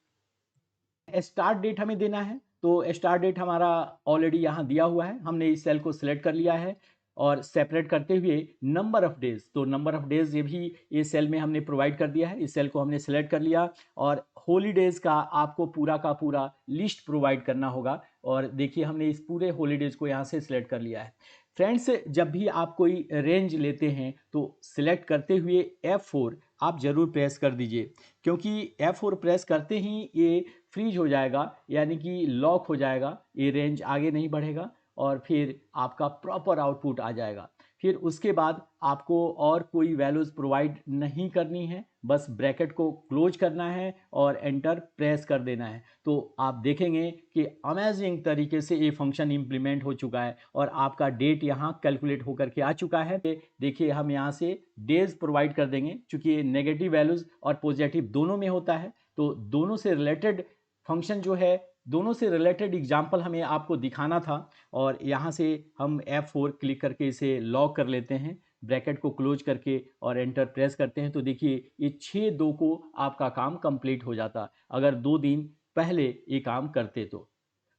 स्टार्ट डेट हमें देना है तो स्टार्ट डेट हमारा ऑलरेडी यहाँ दिया हुआ है, हमने इस सेल को सिलेक्ट कर लिया है और सेपरेट करते हुए नंबर ऑफ डेज, तो नंबर ऑफ डेज ये भी ये सेल में हमने प्रोवाइड कर दिया है। इस सेल को हमने सेलेक्ट कर लिया और हॉलीडेज का आपको पूरा का पूरा लिस्ट प्रोवाइड करना होगा। और देखिए हमने इस पूरे हॉलीडेज को यहाँ से सिलेक्ट कर लिया है। फ्रेंड्स, जब भी आप कोई रेंज लेते हैं तो सिलेक्ट करते हुए F4 आप ज़रूर प्रेस कर दीजिए, क्योंकि F4 प्रेस करते ही ये फ्रीज हो जाएगा, यानी कि लॉक हो जाएगा, ये रेंज आगे नहीं बढ़ेगा और फिर आपका प्रॉपर आउटपुट आ जाएगा। फिर उसके बाद आपको और कोई वैल्यूज़ प्रोवाइड नहीं करनी है, बस ब्रैकेट को क्लोज करना है और एंटर प्रेस कर देना है। तो आप देखेंगे कि अमेजिंग तरीके से ये फंक्शन इम्प्लीमेंट हो चुका है और आपका डेट यहाँ कैलकुलेट होकर के आ चुका है। देखिए हम यहाँ से डेज प्रोवाइड कर देंगे, चूँकि ये नेगेटिव वैल्यूज़ और पॉजिटिव दोनों में होता है, तो दोनों से रिलेटेड फंक्शन जो है, दोनों से रिलेटेड एग्जाम्पल हमें आपको दिखाना था। और यहाँ से हम F4 क्लिक करके इसे लॉक कर लेते हैं, ब्रैकेट को क्लोज करके और एंटर प्रेस करते हैं। तो देखिए ये 6/2 को आपका काम कंप्लीट हो जाता, अगर 2 दिन पहले ये काम करते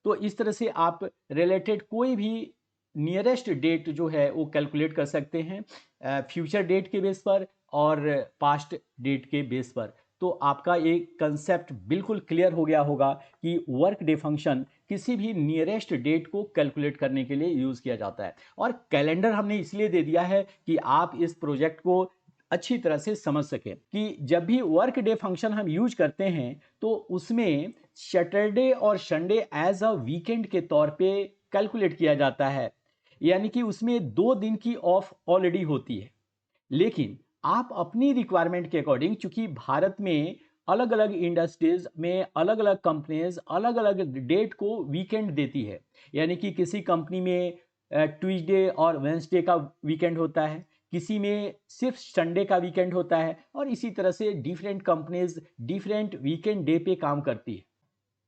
तो इस तरह से आप रिलेटेड कोई भी नियरेस्ट डेट जो है वो कैलकुलेट कर सकते हैं, फ्यूचर डेट के बेस पर और पास्ट डेट के बेस पर। तो आपका ये कंसेप्ट बिल्कुल क्लियर हो गया होगा कि वर्क डे फंक्शन किसी भी नियरेस्ट डेट को कैलकुलेट करने के लिए यूज़ किया जाता है। और कैलेंडर हमने इसलिए दे दिया है कि आप इस प्रोजेक्ट को अच्छी तरह से समझ सकें कि जब भी वर्क डे फंक्शन हम यूज करते हैं तो उसमें सैटरडे और संडे एज अ वीकेंड के तौर पे कैलकुलेट किया जाता है, यानी कि उसमें 2 दिन की ऑफ ऑलरेडी होती है। लेकिन आप अपनी रिक्वायरमेंट के अकॉर्डिंग, चूंकि भारत में अलग अलग इंडस्ट्रीज में अलग अलग कंपनीज अलग अलग डेट को वीकेंड देती है, यानी कि किसी कंपनी में ट्यूसडे और वेंसडे का वीकेंड होता है, किसी में सिर्फ संडे का वीकेंड होता है, और इसी तरह से different companies different weekend day पे काम करती है।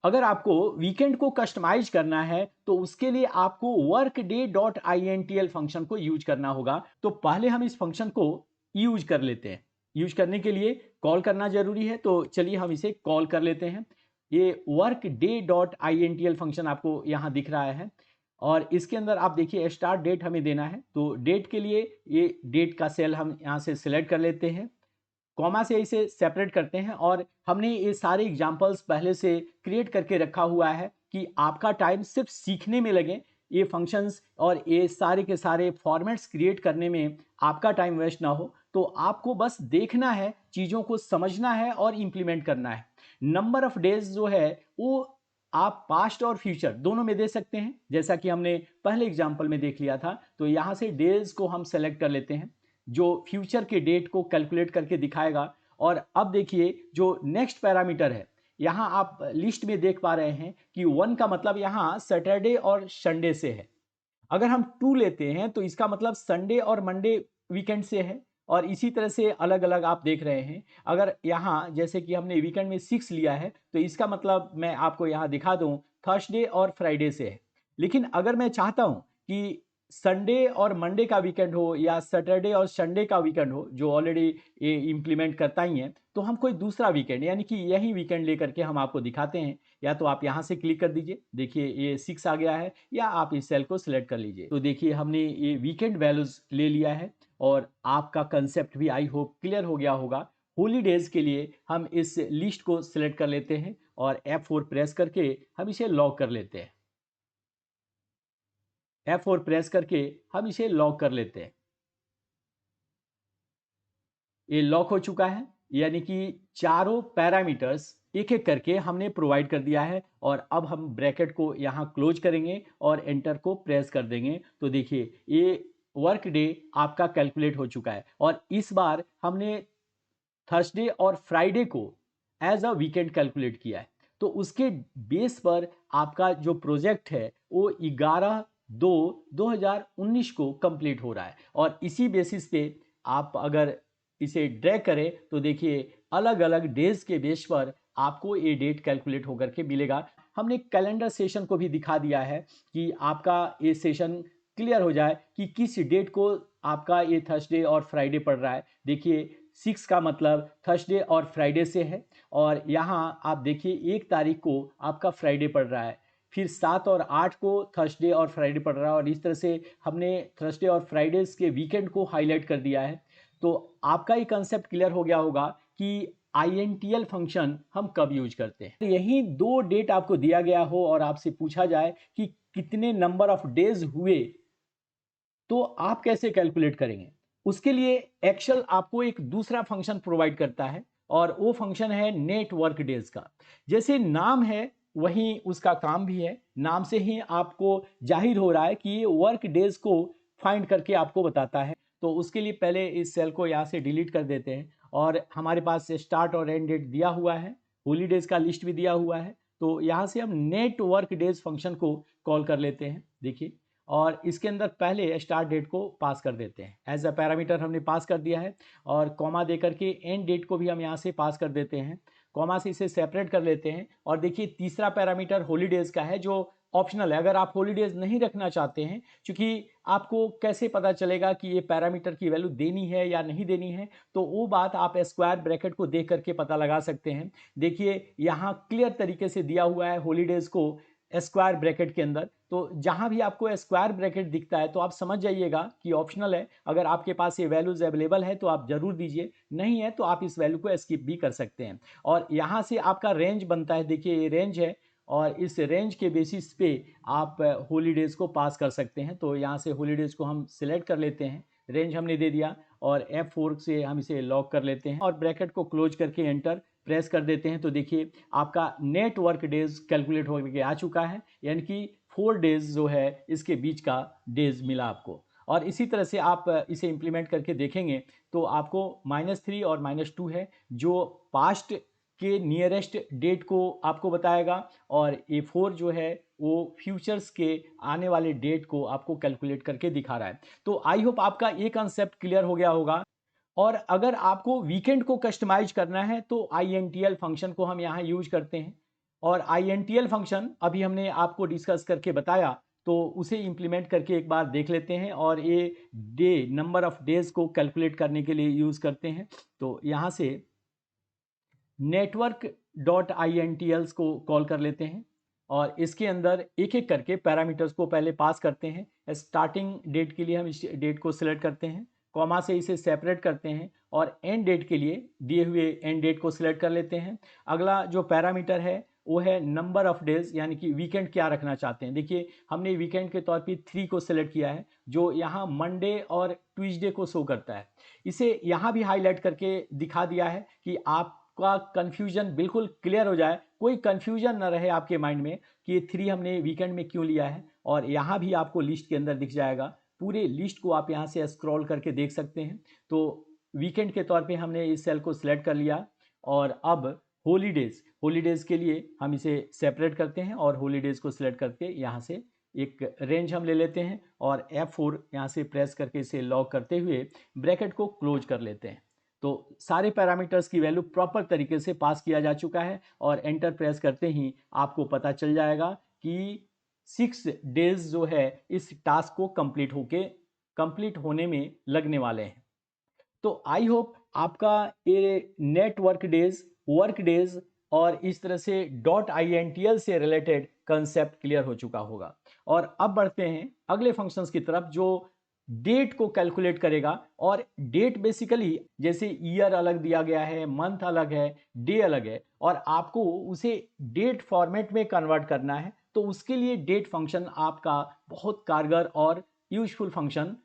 अगर आपको वीकेंड को कस्टमाइज करना है तो उसके लिए आपको workday.intl फंक्शन को यूज करना होगा। तो पहले हम इस फंक्शन को यूज कर लेते हैं। यूज करने के लिए कॉल करना जरूरी है, तो चलिए हम इसे कॉल कर लेते हैं। ये workday.intl फंक्शन आपको यहां दिख रहा है और इसके अंदर आप देखिए स्टार्ट डेट हमें देना है। तो डेट के लिए ये डेट का सेल हम यहां से सिलेक्ट कर लेते हैं, कॉमा से इसे सेपरेट करते हैं और हमने ये सारे एग्जांपल्स पहले से क्रिएट करके रखा हुआ है कि आपका टाइम सिर्फ सीखने में लगे, ये फंक्शंस और ये सारे के सारे फॉर्मेट्स क्रिएट करने में आपका टाइम वेस्ट ना हो। तो आपको बस देखना है, चीज़ों को समझना है और इम्प्लीमेंट करना है। नंबर ऑफ डेज जो है वो आप पास्ट और फ्यूचर दोनों में दे सकते हैं, जैसा कि हमने पहले एग्जाम्पल में देख लिया था। तो यहाँ से डेज को हम सेलेक्ट कर लेते हैं जो फ्यूचर के डेट को कैलकुलेट करके दिखाएगा। और अब देखिए जो नेक्स्ट पैरामीटर है, यहाँ आप लिस्ट में देख पा रहे हैं कि 1 का मतलब यहाँ सैटरडे और संडे से है। अगर हम 2 लेते हैं तो इसका मतलब संडे और मंडे वीकेंड से है, और इसी तरह से अलग अलग आप देख रहे हैं। अगर यहाँ जैसे कि हमने वीकेंड में 6 लिया है तो इसका मतलब मैं आपको यहाँ दिखा दूं थर्सडे और फ्राइडे से है। लेकिन अगर मैं चाहता हूँ कि संडे और मंडे का वीकेंड हो या सैटरडे और संडे का वीकेंड हो, जो ऑलरेडी ये इम्प्लीमेंट करता ही है, तो हम कोई दूसरा वीकेंड यानी कि यही वीकेंड लेकर के हम आपको दिखाते हैं। या तो आप यहाँ से क्लिक कर दीजिए, देखिए ये 6 आ गया है, या आप इस सेल को सिलेक्ट कर लीजिए। तो देखिए हमने ये वीकेंड वैल्यूज ले लिया है और आपका कंसेप्ट भी आई होप क्लियर हो गया होगा। हॉलीडेज के लिए हम इस लिस्ट को सिलेक्ट कर लेते हैं और F4 प्रेस करके हम इसे लॉक कर लेते हैं। F4 प्रेस करके हम इसे लॉक कर लेते हैं। ये लॉक हो चुका है, यानी कि चारों पैरामीटर्स एक एक करके हमने प्रोवाइड कर दिया है। और अब हम ब्रैकेट को यहाँ क्लोज करेंगे और एंटर को प्रेस कर देंगे। तो देखिए ये वर्क डे आपका कैलकुलेट हो चुका है और इस बार हमने थर्सडे और फ्राइडे को एज अ वीकेंड कैलकुलेट किया है। तो उसके बेस पर आपका जो प्रोजेक्ट है वो 11/2/2019 को कंप्लीट हो रहा है। और इसी बेसिस पे आप अगर इसे ड्रैग करें तो देखिए अलग अलग डेज के बेस पर आपको ये डेट कैलकुलेट होकर के मिलेगा। हमने कैलेंडर सेशन को भी दिखा दिया है कि आपका ये सेशन क्लियर हो जाए कि किस डेट को आपका ये थर्सडे और फ्राइडे पड़ रहा है। देखिए 6 का मतलब थर्सडे और फ्राइडे से है, और यहाँ आप देखिए 1 तारीख को आपका फ्राइडे पड़ रहा है। फिर 7 और 8 को थर्सडे और फ्राइडे पड़ रहा है, और इस तरह से हमने थर्सडे और फ्राइडेज के वीकेंड को हाईलाइट कर दिया है। तो आपका ये कंसेप्ट क्लियर हो गया होगा कि INTL फंक्शन हम कब यूज करते हैं। यही 2 डेट आपको दिया गया हो और आपसे पूछा जाए कि कितने नंबर ऑफ डेज हुए, तो आप कैसे कैलकुलेट करेंगे? उसके लिए एक्सेल आपको एक दूसरा फंक्शन प्रोवाइड करता है, और वो फंक्शन है नेट वर्क डेज का। जैसे नाम है वहीं उसका काम भी है। नाम से ही आपको जाहिर हो रहा है कि ये वर्क डेज को फाइंड करके आपको बताता है। तो उसके लिए पहले इस सेल को यहाँ से डिलीट कर देते हैं, और हमारे पास स्टार्ट और एंड डेट दिया हुआ है, हॉलीडेज का लिस्ट भी दिया हुआ है। तो यहाँ से हम नेट वर्क डेज फंक्शन को कॉल कर लेते हैं, देखिए, और इसके अंदर पहले स्टार्ट डेट को पास कर देते हैं, एज अ पैरामीटर हमने पास कर दिया है, और कॉमा देकर के एंड डेट को भी हम यहाँ से पास कर देते हैं, कॉमा से इसे सेपरेट कर लेते हैं। और देखिए तीसरा पैरामीटर हॉलीडेज का है, जो ऑप्शनल है। अगर आप हॉलीडेज नहीं रखना चाहते हैं, क्योंकि आपको कैसे पता चलेगा कि ये पैरामीटर की वैल्यू देनी है या नहीं देनी है, तो वो बात आप स्क्वायर ब्रैकेट को देख करके पता लगा सकते हैं। देखिए यहाँ क्लियर तरीके से दिया हुआ है हॉलीडेज को स्क्वायर ब्रैकेट के अंदर। तो जहां भी आपको स्क्वायर ब्रैकेट दिखता है तो आप समझ जाइएगा कि ऑप्शनल है। अगर आपके पास ये वैल्यूज अवेलेबल है तो आप जरूर दीजिए, नहीं है तो आप इस वैल्यू को स्किप भी कर सकते हैं। और यहाँ से आपका रेंज बनता है, देखिए ये रेंज है, और इस रेंज के बेसिस पे आप हॉलीडेज को पास कर सकते हैं। तो यहाँ से हॉलीडेज को हम सिलेक्ट कर लेते हैं, रेंज हमने दे दिया, और F4 से हम इसे लॉक कर लेते हैं और ब्रैकेट को क्लोज करके एंटर प्रेस कर देते हैं। तो देखिए आपका नेट वर्क डेज कैलकुलेट होकर के आ चुका है, यानी कि 4 डेज जो है इसके बीच का डेज मिला आपको। और इसी तरह से आप इसे इम्प्लीमेंट करके देखेंगे तो आपको -3 और -2 है, जो पास्ट के नियरेस्ट डेट को आपको बताएगा, और A4 जो है वो फ्यूचर्स के आने वाले डेट को आपको कैलकुलेट करके दिखा रहा है। तो आई होप आपका ये कंसेप्ट क्लियर हो गया होगा। और अगर आपको वीकेंड को कस्टमाइज करना है तो INTL फंक्शन को हम यहाँ यूज करते हैं, और INTL फंक्शन अभी हमने आपको डिस्कस करके बताया, तो उसे इंप्लीमेंट करके एक बार देख लेते हैं। और ये डे नंबर ऑफ डेज को कैलकुलेट करने के लिए यूज करते हैं। तो यहाँ से नेटवर्क डॉट INTLs को कॉल कर लेते हैं, और इसके अंदर एक एक करके पैरामीटर्स को पहले पास करते हैं। स्टार्टिंग डेट के लिए हम इस डेट को सिलेक्ट करते हैं, कॉमा से इसे सेपरेट करते हैं, और एंड डेट के लिए दिए हुए एंड डेट को सिलेक्ट कर लेते हैं। अगला जो पैरामीटर है वो है नंबर ऑफ डेज, यानी कि वीकेंड क्या रखना चाहते हैं। देखिए हमने वीकेंड के तौर पे 3 को सिलेक्ट किया है, जो यहाँ मंडे और ट्यूसडे को शो करता है। इसे यहाँ भी हाईलाइट करके दिखा दिया है कि आपका कन्फ्यूजन बिल्कुल क्लियर हो जाए, कोई कन्फ्यूजन ना रहे आपके माइंड में कि ये 3 हमने वीकेंड में क्यों लिया है। और यहाँ भी आपको लिस्ट के अंदर दिख जाएगा, पूरे लिस्ट को आप यहाँ से स्क्रॉल करके देख सकते हैं। तो वीकेंड के तौर पे हमने इस सेल को सिलेक्ट कर लिया, और अब हॉलीडेज के लिए हम इसे सेपरेट करते हैं, और हॉलीडेज को सिलेक्ट करके यहाँ से एक रेंज हम ले लेते हैं, और F4 यहाँ से प्रेस करके इसे लॉक करते हुए ब्रैकेट को क्लोज कर लेते हैं। तो सारे पैरामीटर्स की वैल्यू प्रॉपर तरीके से पास किया जा चुका है, और एंटर प्रेस करते ही आपको पता चल जाएगा कि 6 डेज जो है इस टास्क को कंप्लीट होने में लगने वाले हैं। तो आई होप आपका ये नेटवर्क डेज, वर्क डेज और इस तरह से .INTL से रिलेटेड कंसेप्ट क्लियर हो चुका होगा। और अब बढ़ते हैं अगले फंक्शंस की तरफ, जो डेट को कैलकुलेट करेगा। और डेट बेसिकली जैसे ईयर अलग दिया गया है, मंथ अलग है, डे अलग है, और आपको उसे डेट फॉर्मेट में कन्वर्ट करना है। तो उसके लिए डेट फंक्शन आपका बहुत कारगर और यूजफुल फंक्शन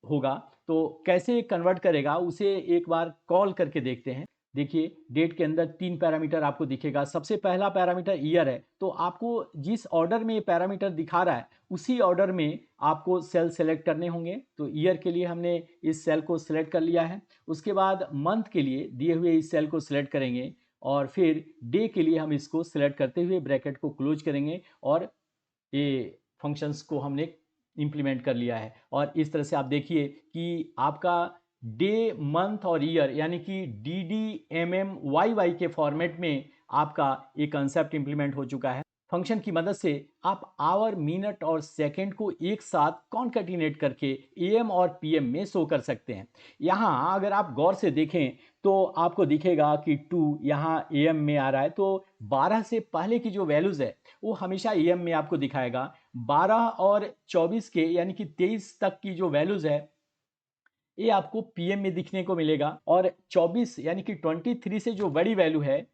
होगा। तो कैसे कन्वर्ट करेगा उसे एक बार कॉल करके देखते हैं। देखिए डेट के अंदर 3 पैरामीटर आपको दिखेगा। सबसे पहला पैरामीटर ईयर है, तो आपको जिस ऑर्डर में ये पैरामीटर दिखा रहा है उसी ऑर्डर में आपको सेल सेलेक्ट करने होंगे। तो ईयर के लिए हमने इस सेल को सिलेक्ट कर लिया है। उसके बाद मंथ के लिए दिए हुए इस सेल को सिलेक्ट करेंगे, और फिर डे के लिए हम इसको सिलेक्ट करते हुए ब्रैकेट को क्लोज करेंगे, और ये फंक्शंस को हमने इम्प्लीमेंट कर लिया है। और इस तरह से आप देखिए कि आपका डे, मंथ और ईयर, यानी कि DD, MM, YY के फॉर्मेट में आपका एक कंसेप्ट इम्प्लीमेंट हो चुका है। फंक्शन की मदद से आप आवर, मिनट और सेकंड को एक साथ कॉन्कैटिनेट करके AM और PM में शो कर सकते हैं। यहाँ अगर आप गौर से देखें तो आपको दिखेगा कि 2 यहाँ AM में आ रहा है, तो 12 से पहले की जो वैल्यूज़ है वो हमेशा AM में आपको दिखाएगा। 12 और 24 के यानी कि 23 तक की जो वैल्यूज़ है ये आपको PM में दिखने को मिलेगा, और 24 यानी कि 23 से जो बड़ी वैल्यू है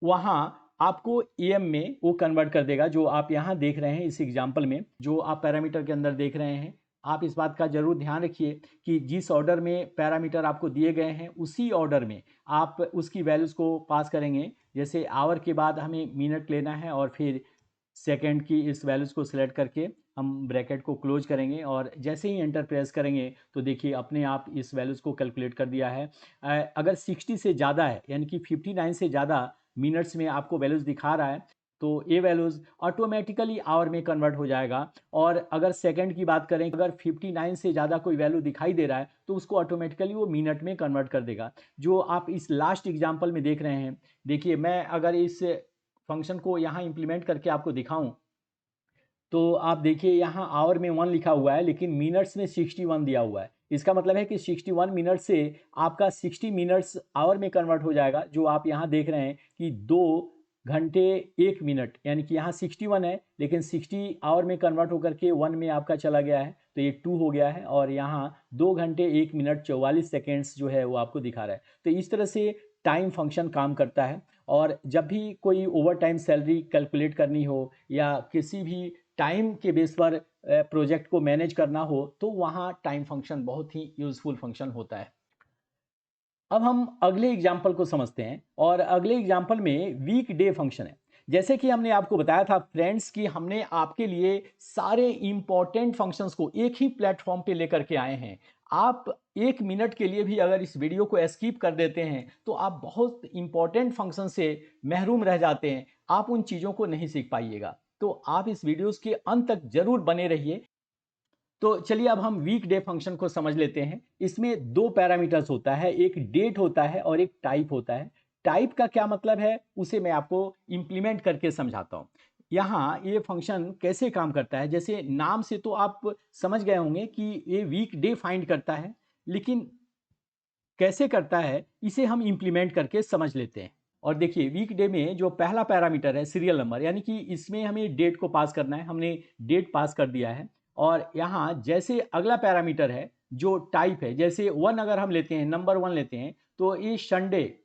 वहाँ आपको AM में वो कन्वर्ट कर देगा, जो आप यहाँ देख रहे हैं इस एग्जाम्पल में, जो आप पैरामीटर के अंदर देख रहे हैं। आप इस बात का ज़रूर ध्यान रखिए कि जिस ऑर्डर में पैरामीटर आपको दिए गए हैं उसी ऑर्डर में आप उसकी वैल्यूज़ को पास करेंगे। जैसे आवर के बाद हमें मिनट लेना है और फिर सेकंड की इस वैल्यूज़ को सिलेक्ट करके हम ब्रैकेट को क्लोज करेंगे, और जैसे ही एंटर प्रेस करेंगे तो देखिए अपने आप इस वैल्यूज़ को कैलकुलेट कर दिया है। अगर 60 से ज़्यादा है यानी कि 59 से ज़्यादा मिनट्स में आपको वैल्यूज़ दिखा रहा है तो ये वैल्यूज़ ऑटोमेटिकली आवर में कन्वर्ट हो जाएगा। और अगर सेकंड की बात करें, अगर 59 से ज़्यादा कोई वैल्यू दिखाई दे रहा है तो उसको ऑटोमेटिकली वो मिनट में कन्वर्ट कर देगा, जो आप इस लास्ट एग्जाम्पल में देख रहे हैं। देखिए मैं अगर इस फंक्शन को यहाँ इम्प्लीमेंट करके आपको दिखाऊं तो आप देखिए यहाँ आवर में 1 लिखा हुआ है लेकिन मिनट्स में 61 दिया हुआ है। इसका मतलब है कि 61 मिनट से आपका 60 मिनट्स आवर में कन्वर्ट हो जाएगा, जो आप यहाँ देख रहे हैं कि 2 घंटे 1 मिनट, यानी कि यहाँ 61 है लेकिन 60 आवर में कन्वर्ट होकर के 1 में आपका चला गया है तो ये 2 हो गया है, और यहाँ 2 घंटे 1 मिनट 44 सेकेंड्स जो है वो आपको दिखा रहा है। तो इस तरह से टाइम फंक्शन काम करता है। और जब भी कोई ओवर टाइम सैलरी कैलकुलेट करनी हो या किसी भी टाइम के बेस पर प्रोजेक्ट को मैनेज करना हो तो वहाँ टाइम फंक्शन बहुत ही यूजफुल फंक्शन होता है। अब हम अगले एग्जाम्पल को समझते हैं, और अगले एग्जाम्पल में वीक डे फंक्शन है। जैसे कि हमने आपको बताया था फ्रेंड्स कि हमने आपके लिए सारे इंपॉर्टेंट फंक्शंस को एक ही प्लेटफॉर्म पे लेकर के आए हैं। आप 1 मिनट के लिए भी अगर इस वीडियो को स्किप कर देते हैं तो आप बहुत इंपॉर्टेंट फंक्शन से महरूम रह जाते हैं, आप उन चीज़ों को नहीं सीख पाइएगा। तो आप इस वीडियोस के अंत तक जरूर बने रहिए। तो चलिए अब हम वीक डे फंक्शन को समझ लेते हैं। इसमें दो पैरामीटर्स होता है, एक डेट होता है और एक टाइप होता है। टाइप का क्या मतलब है उसे मैं आपको इंप्लीमेंट करके समझाता हूँ। यहाँ ये फंक्शन कैसे काम करता है, जैसे नाम से तो आप समझ गए होंगे कि ये वीक डे फाइंड करता है, लेकिन कैसे करता है इसे हम इंप्लीमेंट करके समझ लेते हैं। और देखिए वीक डे में जो पहला पैरामीटर है सीरियल नंबर, यानी कि इसमें हमें डेट को पास करना है, हमने डेट पास कर दिया है। और यहाँ जैसे अगला पैरामीटर है जो टाइप है, जैसे 1 अगर हम लेते हैं, नंबर 1 लेते हैं, तो ये संडे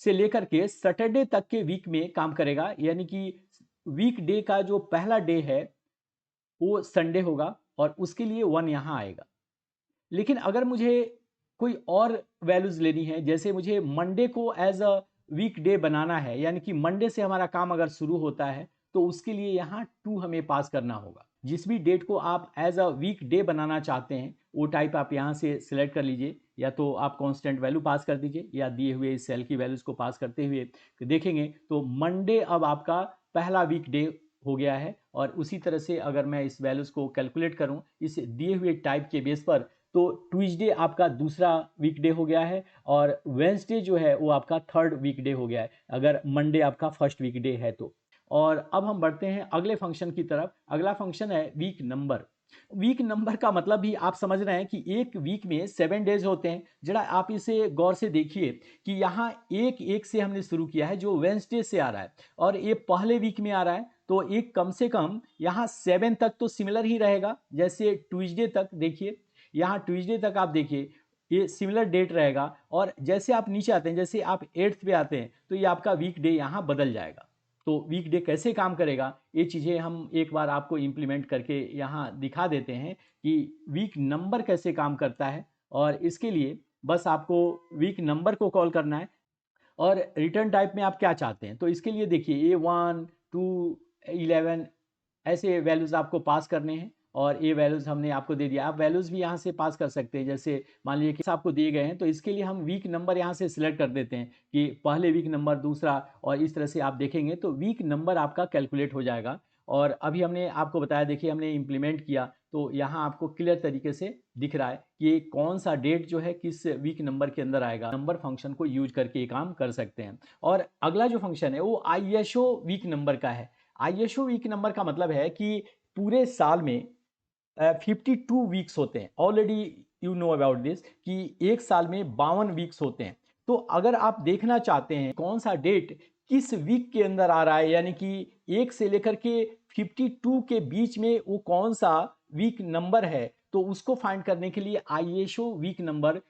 से लेकर के सैटरडे तक के वीक में काम करेगा, यानी कि वीक डे का जो पहला डे है वो संडे होगा और उसके लिए 1 यहाँ आएगा। लेकिन अगर मुझे कोई और वैल्यूज लेनी है, जैसे मुझे मंडे को एज अ वीक डे बनाना है, यानी कि मंडे से हमारा काम अगर शुरू होता है तो उसके लिए यहाँ 2 हमें पास करना होगा। जिस भी डेट को आप एज अ वीक डे बनाना चाहते हैं वो टाइप आप यहाँ से सिलेक्ट कर लीजिए, या तो आप कांस्टेंट वैल्यू पास कर दीजिए या दिए हुए इस सेल की वैल्यूज को पास करते हुए देखेंगे तो मंडे अब आपका पहला वीक डे हो गया है। और उसी तरह से अगर मैं इस वैल्यूज को कैलकुलेट करूं इस दिए हुए टाइप के बेस पर, तो ट्यूसडे आपका दूसरा वीकडे हो गया है और वेंसडे जो है वो आपका थर्ड वीकडे हो गया है, अगर मंडे आपका फर्स्ट वीकडे है तो। और अब हम बढ़ते हैं अगले फंक्शन की तरफ। अगला फंक्शन है वीक नंबर। वीक नंबर का मतलब भी आप समझ रहे हैं कि एक वीक में 7 डेज होते हैं। जरा आप इसे गौर से देखिए कि यहाँ एक एक से हमने शुरू किया है जो वेंसडे से आ रहा है और ये पहले वीक में आ रहा है, तो एक कम से कम यहाँ 7 तक तो सिमिलर ही रहेगा। जैसे ट्यूसडे तक देखिए, यहाँ ट्यूसडे तक आप देखिए ये सिमिलर डेट रहेगा, और जैसे आप नीचे आते हैं, जैसे आप 8th पे आते हैं तो ये आपका वीक डे यहाँ बदल जाएगा। तो वीक डे कैसे काम करेगा ये चीज़ें हम एक बार आपको इम्प्लीमेंट करके यहाँ दिखा देते हैं कि वीक नंबर कैसे काम करता है। और इसके लिए बस आपको वीक नंबर को कॉल करना है। और रिटर्न टाइप में आप क्या चाहते हैं, तो इसके लिए देखिए ये 1 2 11 ऐसे वैल्यूज़ आपको पास करने हैं, और ये वैल्यूज़ हमने आपको दे दिया। आप वैल्यूज़ भी यहाँ से पास कर सकते हैं, जैसे मान लीजिए कि आपको दिए गए हैं तो इसके लिए हम वीक नंबर यहाँ से सिलेक्ट कर देते हैं कि पहले वीक नंबर, दूसरा, और इस तरह से आप देखेंगे तो वीक नंबर आपका कैलकुलेट हो जाएगा। और अभी हमने आपको बताया, देखिए हमने इम्प्लीमेंट किया तो यहाँ आपको क्लियर तरीके से दिख रहा है कि कौन सा डेट जो है किस वीक नंबर के अंदर आएगा। नंबर फंक्शन को यूज करके ये काम कर सकते हैं। और अगला जो फंक्शन है वो ISO वीक नंबर का है। ISO वीक नंबर का मतलब है कि पूरे साल में 52 वीक्स होते हैं। Already you know about this कि एक साल में 52 वीक्स होते हैं। तो अगर आप देखना चाहते हैं कौन सा डेट किस वीक के अंदर आ रहा है, यानी कि 1 से लेकर के 52 के बीच में वो कौन सा वीक नंबर है, तो उसको फाइंड करने के लिए आईएसओ वीक नंबर